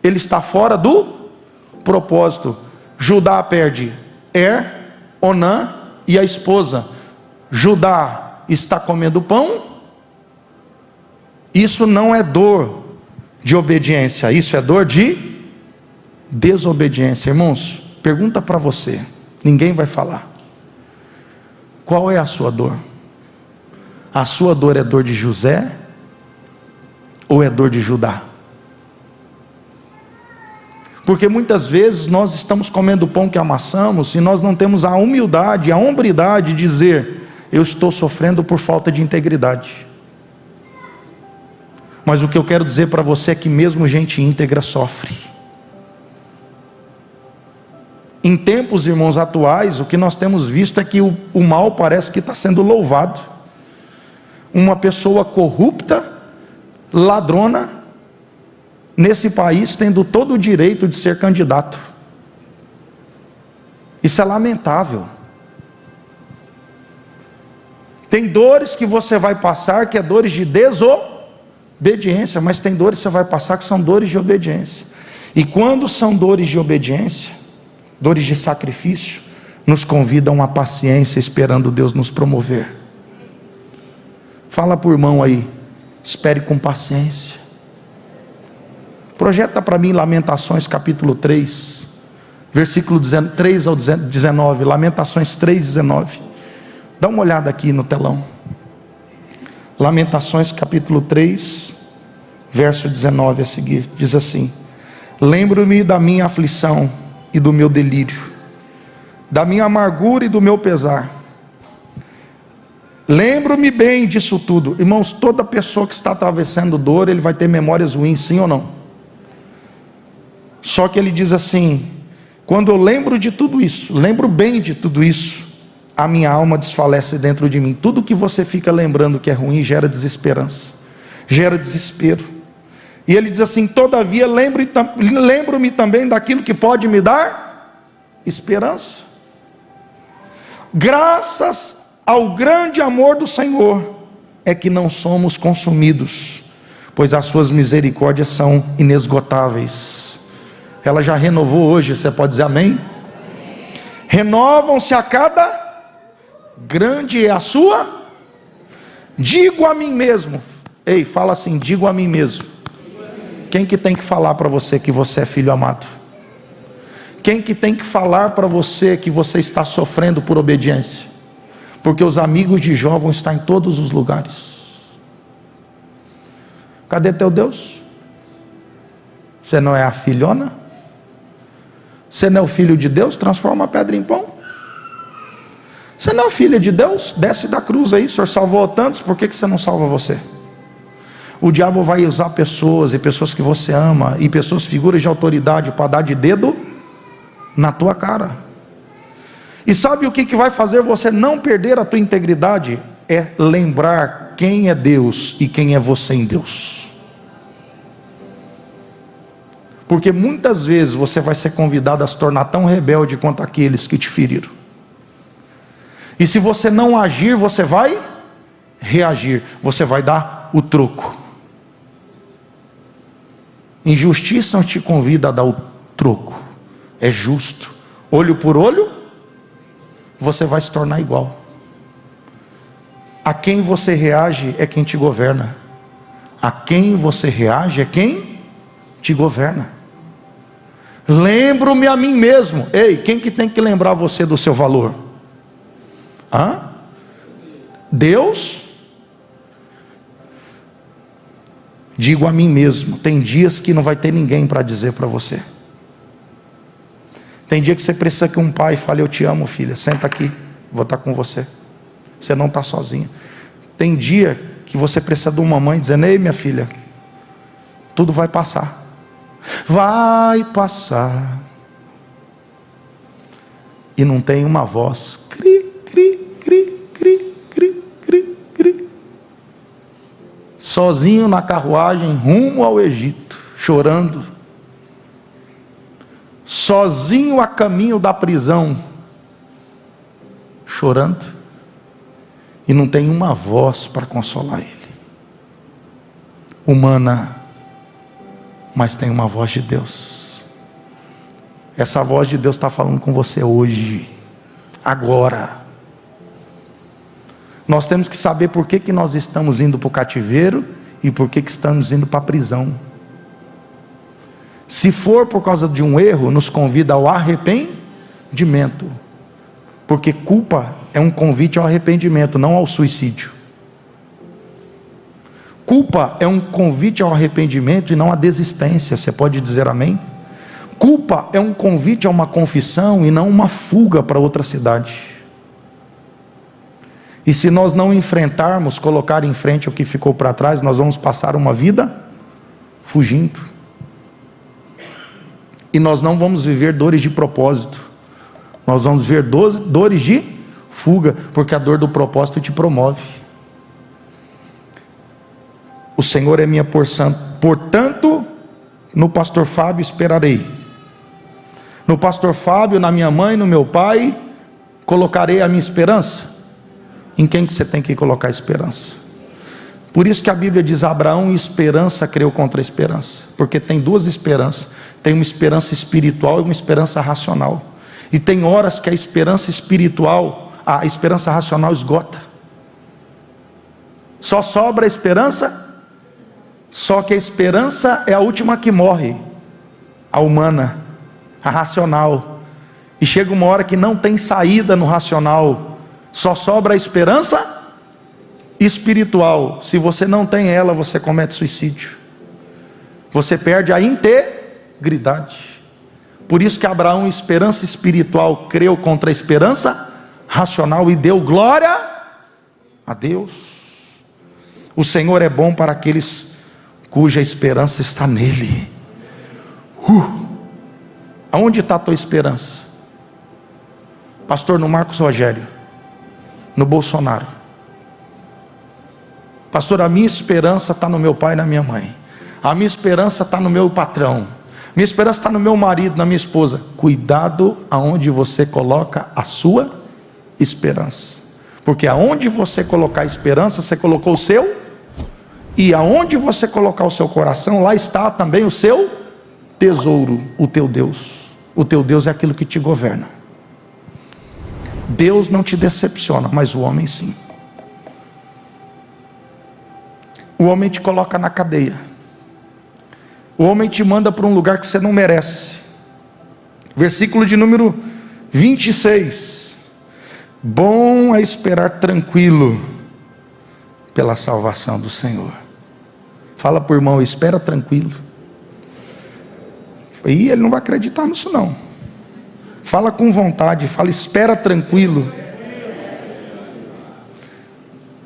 ele está fora do propósito. Judá perde Onã e a esposa. Judá está comendo pão. Isso não é dor de obediência, isso é dor de desobediência. Irmãos, pergunta para você, ninguém vai falar. Qual é a sua dor? A sua dor é dor de José ou é dor de Judá? Porque muitas vezes nós estamos comendo o pão que amassamos e nós não temos a humildade, a hombridade de dizer: eu estou sofrendo por falta de integridade. Mas o que eu quero dizer para você é que mesmo gente íntegra sofre. Em tempos, irmãos, atuais, o que nós temos visto é que o mal parece que está sendo louvado. Uma pessoa corrupta, ladrona, nesse país tendo todo o direito de ser candidato. Isso é lamentável. Tem dores que você vai passar que é dores de desobediência, mas tem dores que você vai passar que são dores de obediência. E quando são dores de obediência, dores de sacrifício, nos convidam à paciência, esperando Deus nos promover. Fala para o irmão aí: espere com paciência. Projeta para mim Lamentações capítulo 3, versículo 3 ao 19, Lamentações 3, 19. Dá uma olhada aqui no telão. Lamentações capítulo 3, verso 19 a seguir, diz assim: lembro-me da minha aflição e do meu delírio, da minha amargura e do meu pesar. Lembro-me bem disso tudo. Irmãos, toda pessoa que está atravessando dor, ele vai ter memórias ruins, sim ou não? Só que ele diz assim: quando eu lembro de tudo isso, lembro bem de tudo isso, a minha alma desfalece dentro de mim. Tudo que você fica lembrando que é ruim gera desesperança, gera desespero. E ele diz assim: todavia lembro-me também daquilo que pode me dar esperança. Graças ao grande amor do Senhor é que não somos consumidos, pois as suas misericórdias são inesgotáveis. Ela já renovou hoje, você pode dizer amém? Renovam-se a cada, grande é a sua. Digo a mim mesmo, ei, fala assim: digo a mim mesmo. Quem que tem que falar para você que você é filho amado? Quem que tem que falar para você que você está sofrendo por obediência? Porque os amigos de Jó vão estar em todos os lugares. Cadê teu Deus? Você não é a filhona? Você não é o filho de Deus? Transforma a pedra em pão. Você não é filha de Deus? Desce da cruz aí. O Senhor salvou tantos, por que você não salva você? O diabo vai usar pessoas, e pessoas que você ama, e pessoas, figuras de autoridade, para dar de dedo na tua cara. E sabe o que vai fazer você não perder a tua integridade? É lembrar quem é Deus e quem é você em Deus. Porque muitas vezes você vai ser convidado a se tornar tão rebelde quanto aqueles que te feriram. E se você não agir, você vai reagir, você vai dar o troco. Injustiça não te convida a dar o troco, é justo. Olho por olho, você vai se tornar igual. A quem você reage é quem te governa. A quem você reage é quem te governa. Lembro-me a mim mesmo. Ei, quem que tem que lembrar você do seu valor? Deus? Digo a mim mesmo. Tem dias que não vai ter ninguém para dizer para você. Tem dia que você precisa que um pai fale: eu te amo, filha, senta aqui. vou estar com você. Você não está sozinha. Tem dia que você precisa de uma mãe dizendo: ei, minha filha, tudo vai passar. Vai passar. E não tem uma voz, cri, cri, cri, cri, cri, cri, cri, sozinho na carruagem rumo ao Egito, chorando, sozinho a caminho da prisão, chorando, e não tem uma voz para consolar ele, humana, mas tem uma voz de Deus. Essa voz de Deus está falando com você hoje, agora. Nós temos que saber por que nós estamos indo para o cativeiro e por que estamos indo para a prisão. Se for por causa de um erro, nos convida ao arrependimento, porque culpa é um convite ao arrependimento, não ao suicídio. Culpa é um convite ao arrependimento e não à desistência. Você pode dizer amém? Culpa é um convite a uma confissão e não uma fuga para outra cidade. E se nós não enfrentarmos, colocar em frente o que ficou para trás, nós vamos passar uma vida fugindo. E nós não vamos viver dores de propósito. Nós vamos viver dores de fuga, porque a dor do propósito te promove. O Senhor é minha porção, portanto, no pastor Fábio esperarei. No pastor Fábio, na minha mãe, no meu pai, colocarei a minha esperança. Em quem que você tem que colocar esperança? Por isso que a Bíblia diz: Abraão em esperança creu contra a esperança, porque tem duas esperanças, tem uma esperança espiritual e uma esperança racional, e tem horas que a esperança espiritual, a esperança racional esgota, só sobra a esperança, só que a esperança é a última que morre, a humana, a racional, e chega uma hora que não tem saída no racional, só sobra a esperança espiritual. Se você não tem ela, você comete suicídio, você perde a integridade. Por isso que Abraão, esperança espiritual, creu contra a esperança racional e deu glória a Deus. O Senhor é bom para aqueles cuja esperança está nele. Aonde está a tua esperança? Pastor, no Marcos Rogério, no Bolsonaro. Pastor, a minha esperança está no meu pai e na minha mãe. A minha esperança está no meu patrão. Minha esperança está no meu marido, na minha esposa. Cuidado aonde você coloca a sua esperança, porque aonde você colocar a esperança, você colocou o seu, e aonde você colocar o seu coração, lá está também o seu tesouro, o teu Deus. O teu Deus é aquilo que te governa. Deus não te decepciona, mas o homem sim. O homem te coloca na cadeia, o homem te manda para um lugar que você não merece. Versículo de número 26. Bom é esperar tranquilo pela salvação do Senhor. Fala para o irmão: espera tranquilo. E ele não vai acreditar nisso não. Fala com vontade, fala: espera tranquilo.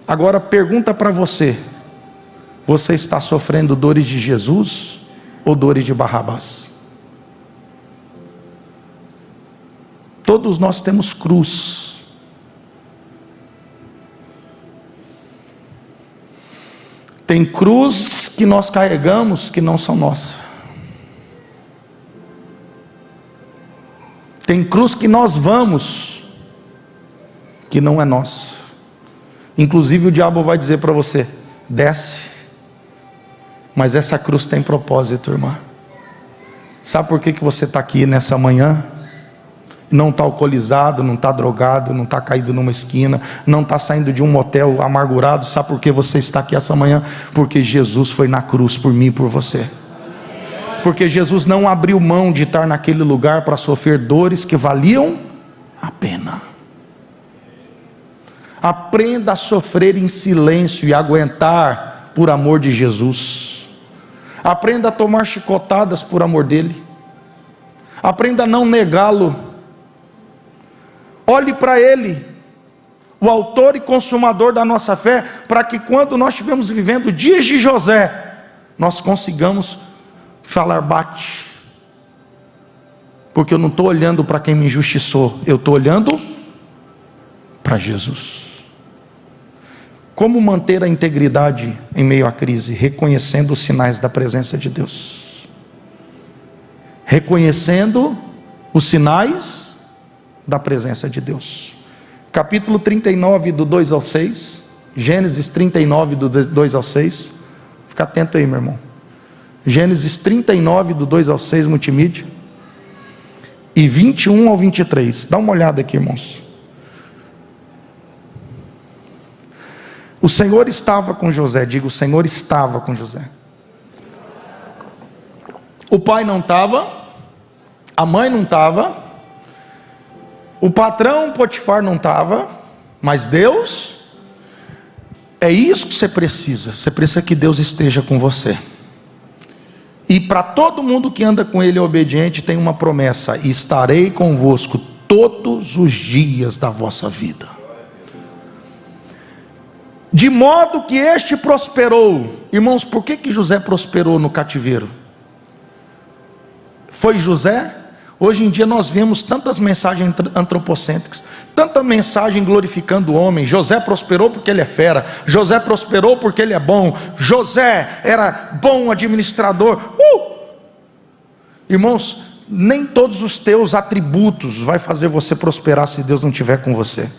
Agora pergunta para você: você está sofrendo dores de Jesus ou dores de Barrabás? Todos nós temos cruz. Tem cruz que nós carregamos que não são nossas. Tem cruz que nós vamos, que não é nosso. Inclusive o diabo vai dizer para você: desce. Mas essa cruz tem propósito, irmã. Sabe por que você está aqui nessa manhã? Não está alcoolizado, não está drogado, não está caído numa esquina, não está saindo de um motel amargurado. Sabe por que você está aqui essa manhã? Porque Jesus foi na cruz por mim e por você. Porque Jesus não abriu mão de estar naquele lugar para sofrer dores que valiam a pena. Aprenda a sofrer em silêncio e aguentar por amor de Jesus. Aprenda a tomar chicotadas por amor dele. Aprenda a não negá-lo. Olhe para ele o autor e consumador da nossa fé, para que quando nós estivermos vivendo dias de José, nós consigamos falar: bate, porque eu não estou olhando para quem me injustiçou, eu estou olhando para Jesus. Como manter a integridade em meio à crise? Reconhecendo os sinais da presença de Deus, reconhecendo os sinais da presença de Deus. Capítulo 39, do 2 ao 6, Gênesis 39, do 2 ao 6, fica atento aí, meu irmão. Gênesis 39, do 2 ao 6, multimídia, e 21 ao 23, dá uma olhada aqui, irmãos. O Senhor estava com José, diga: o Senhor estava com José. O pai não estava, a mãe não estava, o patrão Potifar não estava, mas Deus. É isso que você precisa que Deus esteja com você. E para todo mundo que anda com Ele obediente, tem uma promessa: estarei convosco todos os dias da vossa vida. De modo que este prosperou. Irmãos, por que José prosperou no cativeiro? Foi José? Hoje em dia nós vemos tantas mensagens antropocêntricas, tanta mensagem glorificando o homem. José prosperou porque ele é fera, José prosperou porque ele é bom, José era bom administrador. Irmãos, nem todos os teus atributos vai fazer você prosperar se Deus não estiver com você.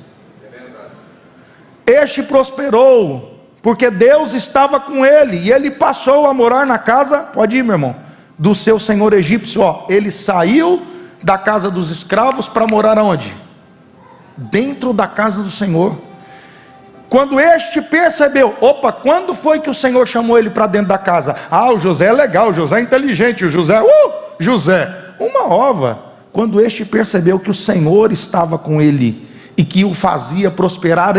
Este prosperou porque Deus estava com ele, e ele passou a morar na casa, pode ir, meu irmão, do seu senhor egípcio. Ele saiu da casa dos escravos para morar aonde? Dentro da casa do Senhor. Quando este percebeu, quando foi que o Senhor chamou ele para dentro da casa? O José é legal, o José é inteligente, o José, uma ova. Quando este percebeu que o Senhor estava com ele, e que o fazia prosperar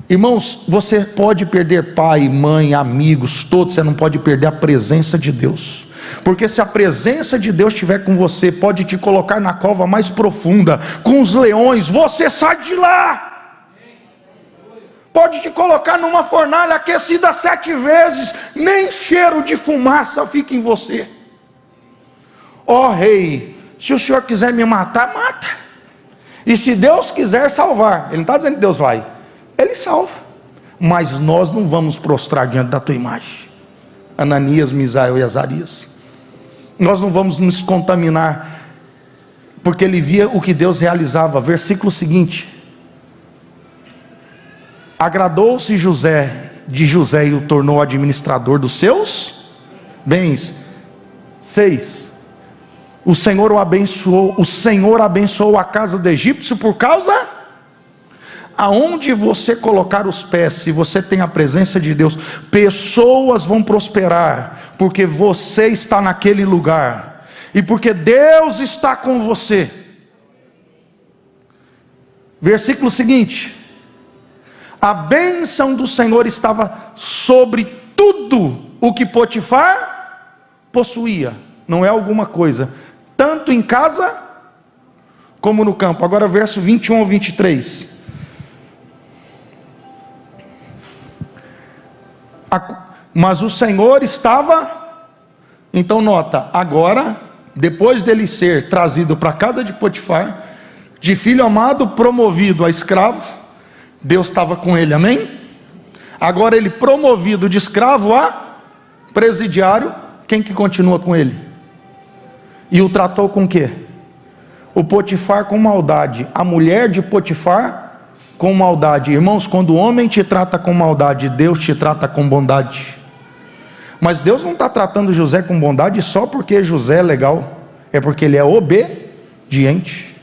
Irmãos, você pode perder pai, mãe, amigos, todos, você não pode perder a presença de Deus. Porque se a presença de Deus estiver com você, pode te colocar na cova mais profunda, com os leões, você sai de lá. Pode te colocar numa fornalha aquecida 7 vezes, nem cheiro de fumaça fica em você. Rei, se o Senhor quiser me matar, mata. E se Deus quiser salvar, Ele não está dizendo que Deus vai, Ele salva, mas nós não vamos prostrar diante da tua imagem. Ananias, Misael e Azarias, nós não vamos nos contaminar, porque ele via o que Deus realizava. Versículo seguinte: agradou-se de José e o tornou administrador dos seus bens. 6. O Senhor abençoou a casa do egípcio por causa. Aonde você colocar os pés, se você tem a presença de Deus, pessoas vão prosperar, porque você está naquele lugar, e porque Deus está com você. Versículo seguinte: a bênção do Senhor estava sobre tudo o que Potifar possuía. Não é alguma coisa, tanto em casa como no campo. Agora verso 21 ao 23. Mas o Senhor estava. Então nota, agora, depois dele ser trazido para a casa de Potifar, de filho amado promovido a escravo, Deus estava com ele, amém? Agora ele promovido de escravo a presidiário, quem que continua com ele? E o tratou com o quê? O Potifar com maldade, a mulher de Potifar com maldade. Irmãos, quando o homem te trata com maldade, Deus te trata com bondade. Mas Deus não está tratando José com bondade só porque José é legal, é porque ele é obediente.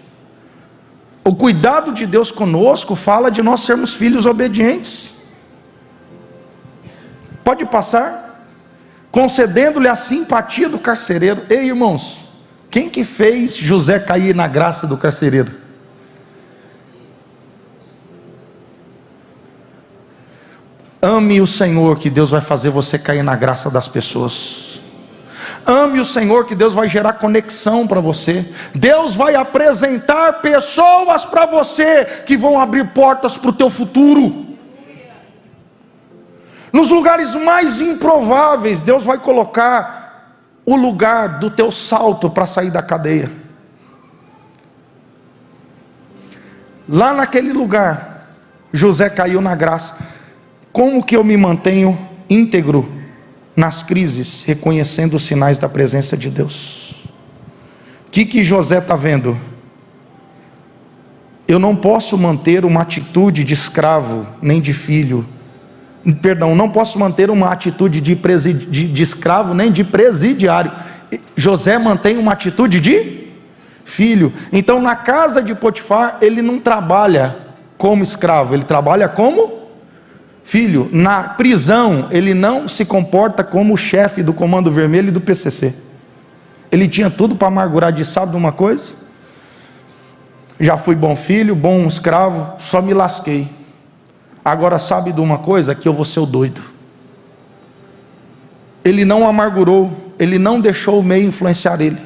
O cuidado de Deus conosco fala de nós sermos filhos obedientes. Pode passar. Concedendo-lhe a simpatia do carcereiro. Ei, irmãos, quem que fez José cair na graça do carcereiro? Ame o Senhor, que Deus vai fazer você cair na graça das pessoas. Ame o Senhor, que Deus vai gerar conexão para você. Deus vai apresentar pessoas para você que vão abrir portas para o teu futuro. Nos lugares mais improváveis, Deus vai colocar o lugar do teu salto para sair da cadeia. Lá naquele lugar, José caiu na graça. Como que eu me mantenho íntegro nas crises, reconhecendo os sinais da presença de Deus? O que José está vendo? Eu não posso manter uma atitude de escravo, nem de filho. Perdão, não posso manter uma atitude de escravo, nem de presidiário. José mantém uma atitude de filho. Então, na casa de Potifar, ele não trabalha como escravo, ele trabalha como filho. Na prisão, ele não se comporta como o chefe do Comando Vermelho e do PCC. Ele tinha tudo para amargurar de, sabe de uma coisa? Já fui bom filho, bom escravo, só me lasquei. Agora sabe de uma coisa? Que eu vou ser o doido. Ele não amargurou, ele não deixou o meio influenciar ele.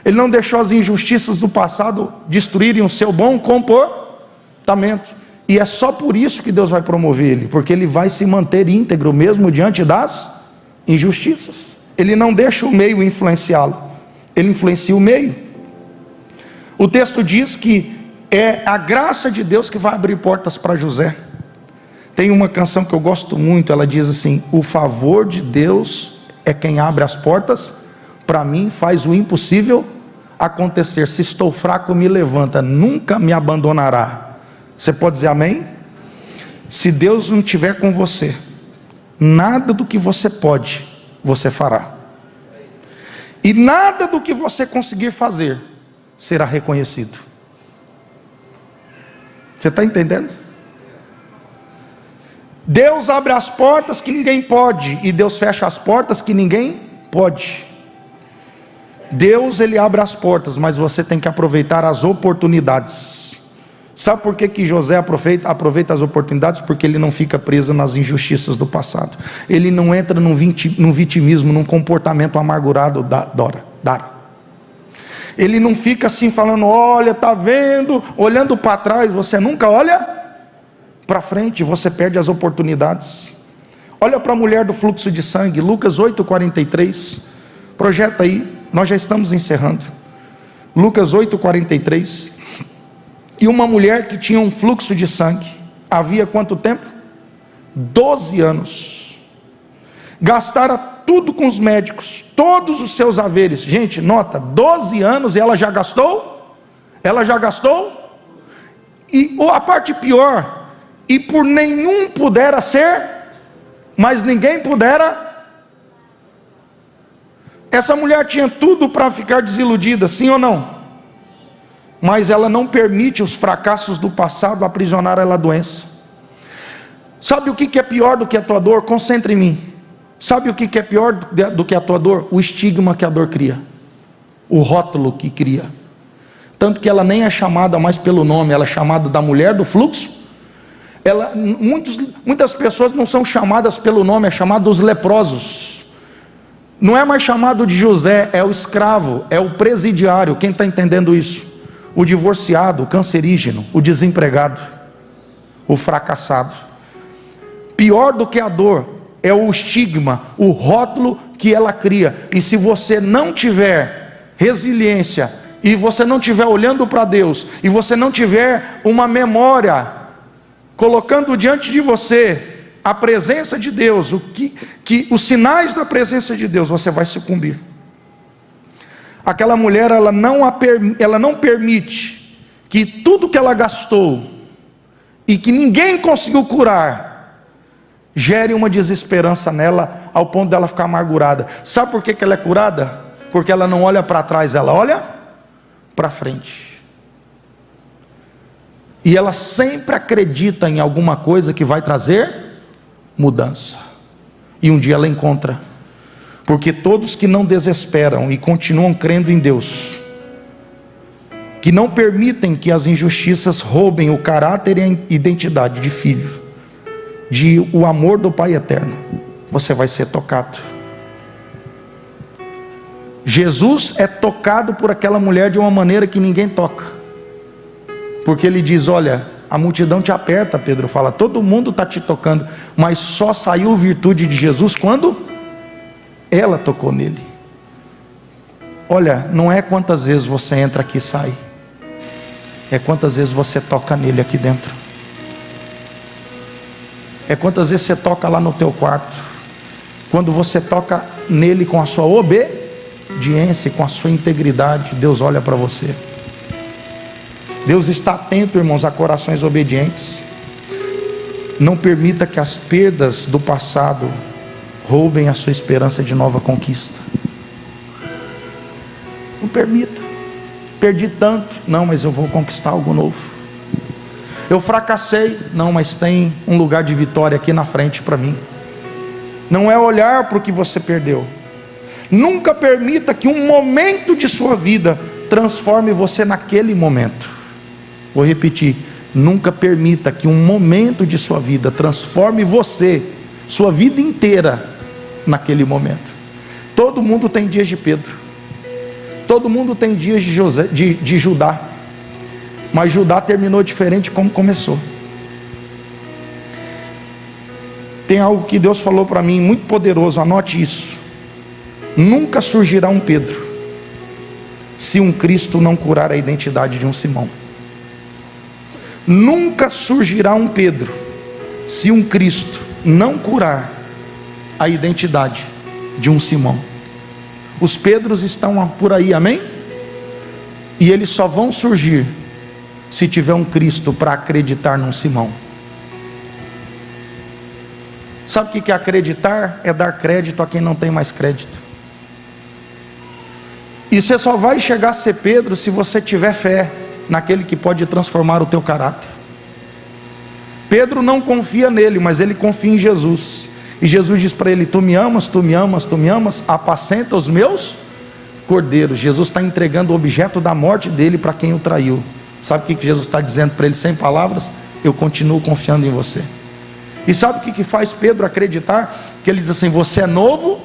Ele não deixou as injustiças do passado destruírem o seu bom comportamento. E é só por isso que Deus vai promover ele, porque ele vai se manter íntegro mesmo diante das injustiças. Ele não deixa o meio influenciá-lo, ele influencia o meio. O texto diz que é a graça de Deus que vai abrir portas para José. Tem uma canção que eu gosto muito, ela diz assim: o favor de Deus é quem abre as portas, para mim faz o impossível acontecer. Se estou fraco, me levanta, nunca me abandonará. Você pode dizer amém? Se Deus não estiver com você, nada do que você pode, você fará. E nada do que você conseguir fazer, será reconhecido. Você está entendendo? Deus abre as portas que ninguém pode, e Deus fecha as portas que ninguém pode. Deus, ele abre as portas, mas você tem que aproveitar as oportunidades. Sabe por que José aproveita as oportunidades? Porque ele não fica preso nas injustiças do passado. Ele não entra num vitimismo, num comportamento amargurado Dara. Ele não fica assim falando: olha, está vendo, olhando para trás. Você nunca olha para frente, você perde as oportunidades. Olha para a mulher do fluxo de sangue, Lucas 8,43. Projeta aí, nós já estamos encerrando. Lucas 8,43. E uma mulher que tinha um fluxo de sangue, havia quanto tempo? 12 anos. Gastara tudo com os médicos, todos os seus haveres. Gente, nota, 12 anos e ela já gastou? Ela já gastou? E a parte pior, e por nenhum pudera ser, mas ninguém pudera. Essa mulher tinha tudo para ficar desiludida, sim ou não? Mas ela não permite os fracassos do passado aprisionar ela à doença. Sabe o que é pior do que a tua dor? Concentre em mim. Sabe o que é pior do que a tua dor? O estigma que a dor cria, o rótulo que cria. Tanto que ela nem é chamada mais pelo nome, ela é chamada da mulher do fluxo. Muitas pessoas não são chamadas pelo nome, é chamado dos leprosos. Não é mais chamado de José, é o escravo, é o presidiário. Quem está entendendo isso? O divorciado, o cancerígeno, o desempregado, o fracassado. Pior do que a dor é o estigma, o rótulo que ela cria. E se você não tiver resiliência, e você não tiver olhando para Deus, e você não tiver uma memória colocando diante de você a presença de Deus, os sinais da presença de Deus, você vai sucumbir. Aquela mulher, ela não permite que tudo que ela gastou e que ninguém conseguiu curar gere uma desesperança nela ao ponto dela ficar amargurada. Sabe por que ela é curada? Porque ela não olha para trás, ela olha para frente. E ela sempre acredita em alguma coisa que vai trazer mudança. E um dia ela encontra. Porque todos que não desesperam e continuam crendo em Deus, que não permitem que as injustiças roubem o caráter e a identidade de filho, o amor do Pai eterno, você vai ser tocado. Jesus é tocado por aquela mulher de uma maneira que ninguém toca, porque ele diz: olha, a multidão te aperta. Pedro fala: todo mundo está te tocando, mas só saiu virtude de Jesus quando ela tocou nele. Olha, não é quantas vezes você entra aqui e sai, é quantas vezes você toca nele aqui dentro, é quantas vezes você toca lá no teu quarto. Quando você toca nele com a sua obediência, com a sua integridade, Deus olha para você. Deus está atento, irmãos, a corações obedientes. Não permita que as perdas do passado roubem a sua esperança de nova conquista. Não permita. Perdi tanto, não, mas eu vou conquistar algo novo. Eu fracassei, não, mas tem um lugar de vitória aqui na frente para mim. Não é olhar para o que você perdeu. Nunca permita que um momento de sua vida transforme você naquele momento. Vou repetir: nunca permita que um momento de sua vida transforme você, sua vida inteira, naquele momento. Todo mundo tem dias de Pedro, todo mundo tem dias de Judá, mas Judá terminou diferente como começou. Tem algo que Deus falou para mim muito poderoso, anote isso: nunca surgirá um Pedro se um Cristo não curar a identidade de um Simão. Nunca surgirá um Pedro se um Cristo não curar a identidade de um Simão. Os Pedros estão por aí, amém? E eles só vão surgir se tiver um Cristo para acreditar num Simão. Sabe o que é acreditar? É dar crédito a quem não tem mais crédito. E você só vai chegar a ser Pedro se você tiver fé naquele que pode transformar o teu caráter. Pedro não confia nele, mas ele confia em Jesus. E Jesus diz para ele: tu me amas, tu me amas, tu me amas, apacenta os meus cordeiros. Jesus está entregando o objeto da morte dele para quem o traiu. Sabe o que Jesus está dizendo para ele sem palavras? Eu continuo confiando em você. E sabe o que faz Pedro acreditar? Que ele diz assim: você é novo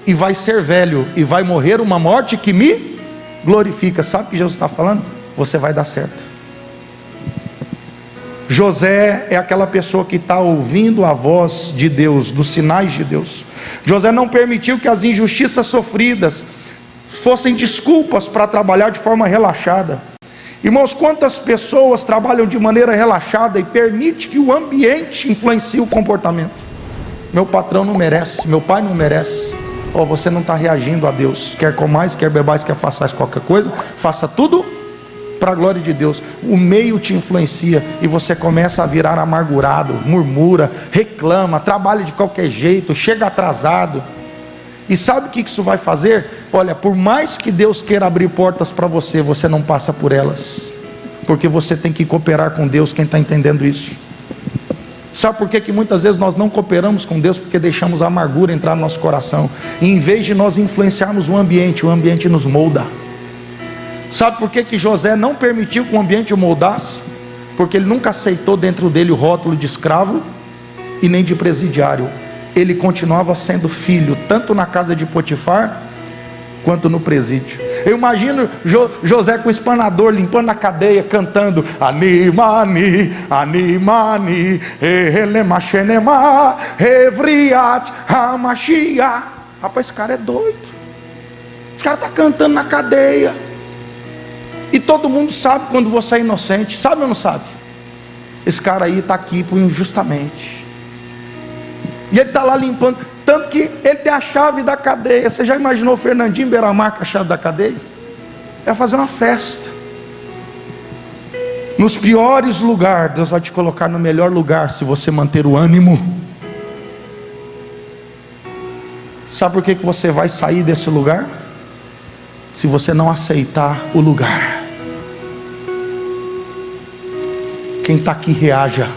e vai ser velho, e vai morrer uma morte que me glorifica. Sabe o que Jesus está falando? Você vai dar certo. José é aquela pessoa que está ouvindo a voz de Deus, dos sinais de Deus. José não permitiu que as injustiças sofridas fossem desculpas para trabalhar de forma relaxada. Irmãos, quantas pessoas trabalham de maneira relaxada e permite que o ambiente influencie o comportamento? Meu patrão não merece, meu pai não merece. Você não está reagindo a Deus. Quer comais, quer bebais, quer façais qualquer coisa, faça tudo para a glória de Deus. O meio te influencia e você começa a virar amargurado, murmura, reclama, trabalha de qualquer jeito, chega atrasado. E sabe o que isso vai fazer? Olha, por mais que Deus queira abrir portas para você, você não passa por elas, porque você tem que cooperar com Deus. Quem está entendendo isso? Sabe por que muitas vezes nós não cooperamos com Deus? Porque deixamos a amargura entrar no nosso coração, e em vez de nós influenciarmos o ambiente nos molda. Sabe por que José não permitiu que o ambiente o moldasse? Porque ele nunca aceitou dentro dele o rótulo de escravo e nem de presidiário. Ele continuava sendo filho, tanto na casa de Potifar quanto no presídio. Eu imagino José com o espanador limpando a cadeia, cantando: Animani, animani, elemachenema, evriat, hamashia. Rapaz, esse cara é doido. Esse cara está cantando na cadeia. E todo mundo sabe quando você é inocente. Sabe ou não sabe? Esse cara aí está aqui por injustamente. E ele está lá limpando. Tanto que ele tem a chave da cadeia. Você já imaginou o Fernandinho Beiramar com a chave da cadeia? Vai fazer uma festa. Nos piores lugares, Deus vai te colocar no melhor lugar, se você manter o ânimo. Sabe por que você vai sair desse lugar? Se você não aceitar o lugar. Quem está aqui, reaja.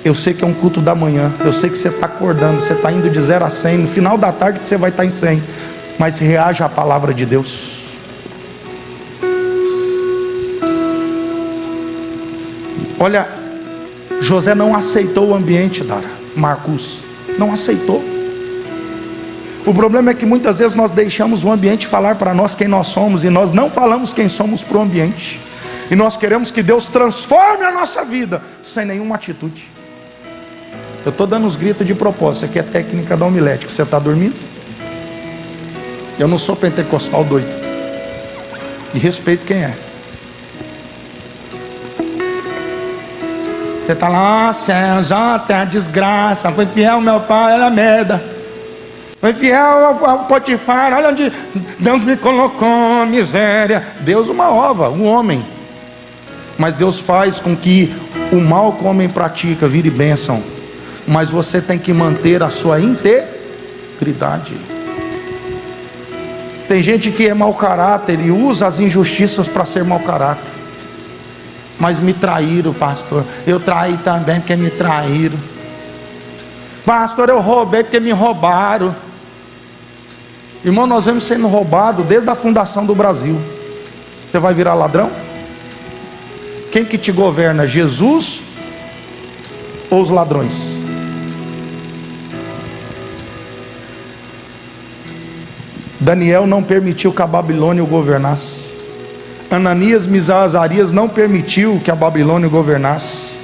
Eu sei que é um culto da manhã, eu sei que você está acordando, você está indo de 0 a 100, no final da tarde que você vai estar em 100, mas reaja à palavra de Deus. Olha, José não aceitou o ambiente, Dara, Marcos, não aceitou. O problema é que muitas vezes nós deixamos o ambiente falar para nós quem nós somos, e nós não falamos quem somos para o ambiente. E nós queremos que Deus transforme a nossa vida sem nenhuma atitude. Eu estou dando uns gritos de propósito. Isso aqui é técnica da homilética. Você está dormindo? Eu não sou pentecostal doido. E respeito quem é. Você está lá, céus, até a desgraça. Foi fiel meu pai, olha a merda. Foi fiel ao Potifar, olha onde Deus me colocou, miséria. Deus uma ova, um homem. Mas Deus faz com que o mal que o homem pratica vire bênção. Mas você tem que manter a sua integridade. Tem gente que é mau caráter e usa as injustiças para ser mau caráter. Mas me traíram, pastor. Eu traí também porque me traíram. Pastor, eu roubei porque me roubaram. Irmão, nós vemos sendo roubados desde a fundação do Brasil. Você vai virar ladrão? Quem que te governa? Jesus ou os ladrões? Daniel não permitiu que a Babilônia o governasse. Ananias, Misael, Azarias não permitiu que a Babilônia o governasse.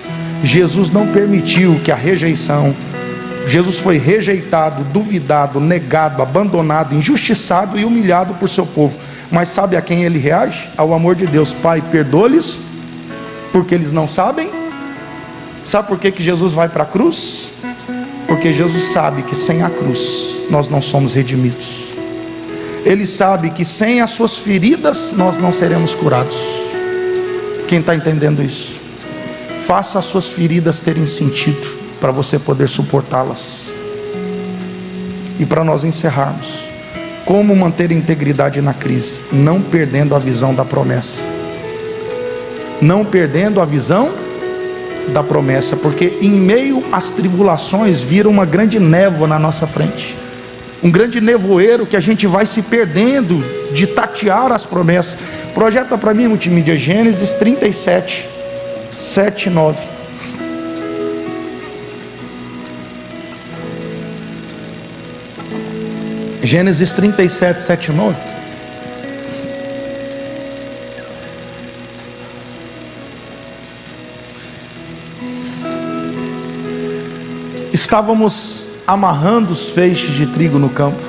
Jesus não permitiu que a rejeição. Jesus foi rejeitado, duvidado, negado, abandonado, injustiçado e humilhado por seu povo. Mas sabe a quem ele reage? Ao amor de Deus. Pai, perdoa-lhes, porque eles não sabem. Sabe por que Jesus vai para a cruz? Porque Jesus sabe que sem a cruz nós não somos redimidos. Ele sabe que sem as suas feridas nós não seremos curados. Quem está entendendo isso? Faça as suas feridas terem sentido, para você poder suportá-las. E para nós encerrarmos, como manter a integridade na crise? Não perdendo a visão da promessa. Não perdendo a visão da promessa, porque em meio às tribulações vira uma grande névoa na nossa frente, um grande nevoeiro que a gente vai se perdendo de tatear as promessas. Projeta para mim, multimídia, Gênesis 37, 7 e 9. Gênesis 37, 7 e 9. Estávamos amarrando os feixes de trigo no campo.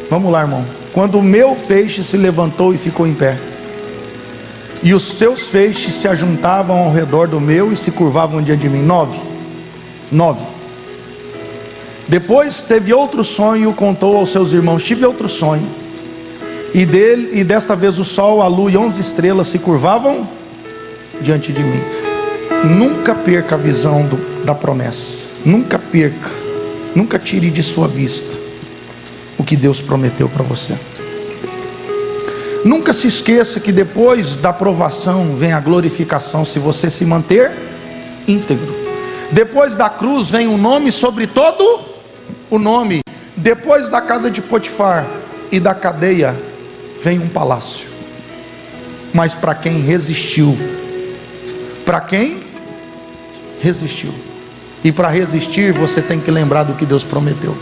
Vamos lá, irmão. Quando o meu feixe se levantou e ficou em pé, e os teus feixes se ajuntavam ao redor do meu e se curvavam diante de mim. 9. Depois teve outro sonho e o contou aos seus irmãos. Tive outro sonho, e desta vez o sol, a lua e 11 estrelas se curvavam diante de mim. Nunca perca a visão da promessa. Nunca perca. Nunca tire de sua vista o que Deus prometeu para você. Nunca se esqueça que depois da provação vem a glorificação, se você se manter íntegro. Depois da cruz vem um nome sobre todo o nome. Depois da casa de Potifar e da cadeia vem um palácio. Mas para quem resistiu, para quem resistiu. E para resistir você tem que lembrar do que Deus prometeu,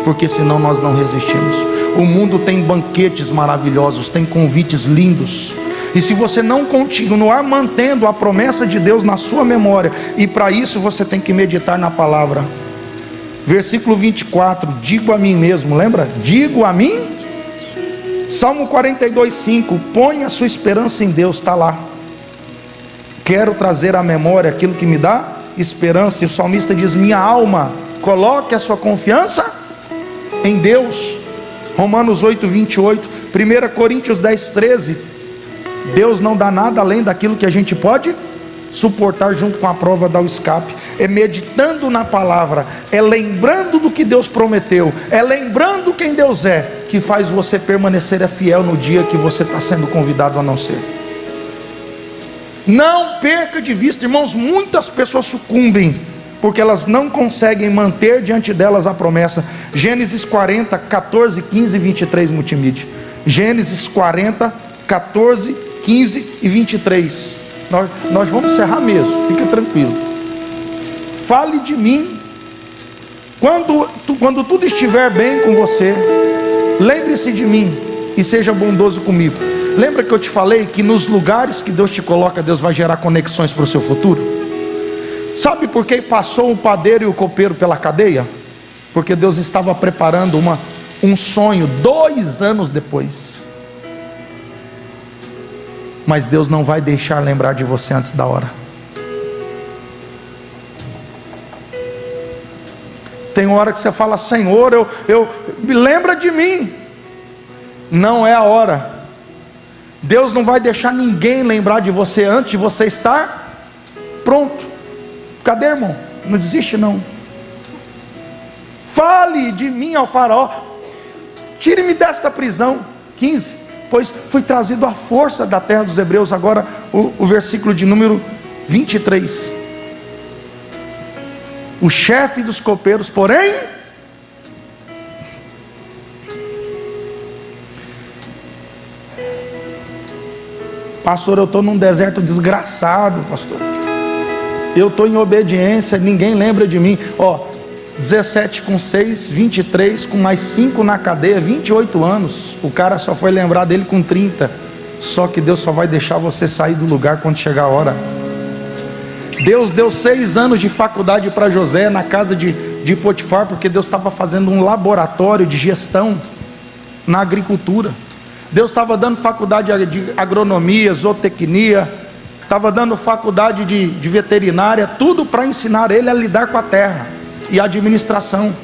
porque senão nós não resistimos. O mundo tem banquetes maravilhosos, tem convites lindos, e se você não continuar mantendo a promessa de Deus na sua memória, e para isso você tem que meditar na palavra. Versículo 24, digo a mim mesmo, lembra? Digo a mim. Salmo 42, 5, põe a sua esperança em Deus, está lá. Quero trazer à memória aquilo que me dá esperança. E o salmista diz: minha alma, coloque a sua confiança em Deus. Romanos 8, 28, 1 Coríntios 10, 13, Deus não dá nada além daquilo que a gente pode suportar. Junto com a prova dá o escape. É meditando na palavra, é lembrando do que Deus prometeu, é lembrando quem Deus é, que faz você permanecer fiel no dia que você está sendo convidado a não ser. Não perca de vista, irmãos. Muitas pessoas sucumbem porque elas não conseguem manter diante delas a promessa. Gênesis 40, 14, 15 e 23, multimídia. Gênesis 40, 14, 15 e 23. Nós vamos encerrar mesmo, fica tranquilo. Fale de mim Quando tudo estiver bem com você, lembre-se de mim e seja bondoso comigo. Lembra que eu te falei que nos lugares que Deus te coloca, Deus vai gerar conexões para o seu futuro? Sabe por que passou o padeiro e o copeiro pela cadeia? Porque Deus estava preparando um sonho 2 anos depois. Mas Deus não vai deixar lembrar de você antes da hora. Tem hora que você fala: Senhor, me lembra de mim. Não é a hora. Deus não vai deixar ninguém lembrar de você antes de você estar pronto. Cadê, irmão? Não desiste não. Fale de mim ao faraó: tire-me desta prisão. 15. Pois fui trazido à força da terra dos hebreus. Agora o versículo de número 23. O chefe dos copeiros, porém, pastor, eu estou num deserto desgraçado, pastor. Eu estou em obediência, ninguém lembra de mim. 17 com 6, 23 com mais 5 na cadeia, 28 anos. O cara só foi lembrar dele com 30. Só que Deus só vai deixar você sair do lugar quando chegar a hora. Deus deu 6 anos de faculdade para José na casa de Potifar, porque Deus estava fazendo um laboratório de gestão na agricultura. Deus estava dando faculdade de agronomia, zootecnia, estava dando faculdade de veterinária, tudo para ensinar ele a lidar com a terra e a administração.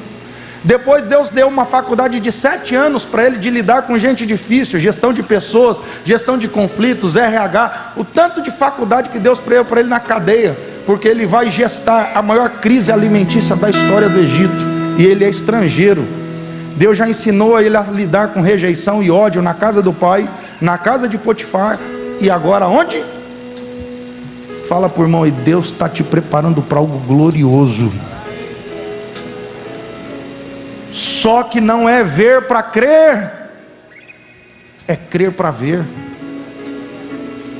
Depois Deus deu uma faculdade de 7 anos para ele de lidar com gente difícil, gestão de pessoas, gestão de conflitos, RH, o tanto de faculdade que Deus preparou para ele na cadeia, porque ele vai gestar a maior crise alimentícia da história do Egito, e ele é estrangeiro. Deus já ensinou a ele a lidar com rejeição e ódio na casa do pai, na casa de Potifar, e agora onde? Fala por irmão, e Deus está te preparando para algo glorioso. Só que não é ver para crer, é crer para ver.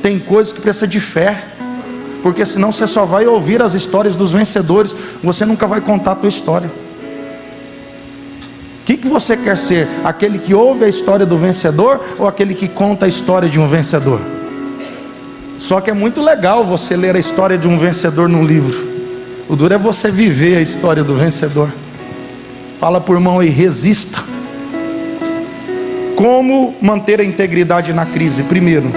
Tem coisas que precisa de fé, porque senão você só vai ouvir as histórias dos vencedores, você nunca vai contar a tua história. O que você quer ser? Aquele que ouve a história do vencedor, ou aquele que conta a história de um vencedor? Só que é muito legal você ler a história de um vencedor num livro. O duro é você viver a história do vencedor. Fala por irmão e resista. Como manter a integridade na crise? Primeiro,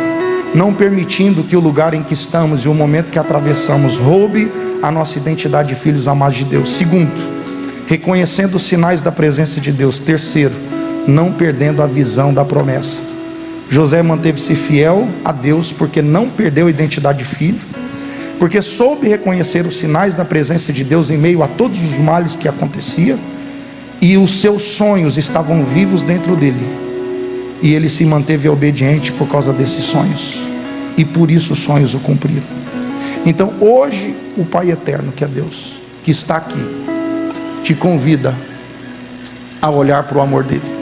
não permitindo que o lugar em que estamos e o momento que atravessamos roube a nossa identidade de filhos amados de Deus. Segundo, reconhecendo os sinais da presença de Deus. Terceiro, não perdendo a visão da promessa. José manteve-se fiel a Deus porque não perdeu a identidade de filho, porque soube reconhecer os sinais da presença de Deus em meio a todos os males que acontecia, e os seus sonhos estavam vivos dentro dele, e ele se manteve obediente por causa desses sonhos, e por isso os sonhos o cumpriram. Então hoje o Pai eterno, que é Deus, que está aqui, te convida a olhar para o amor dele.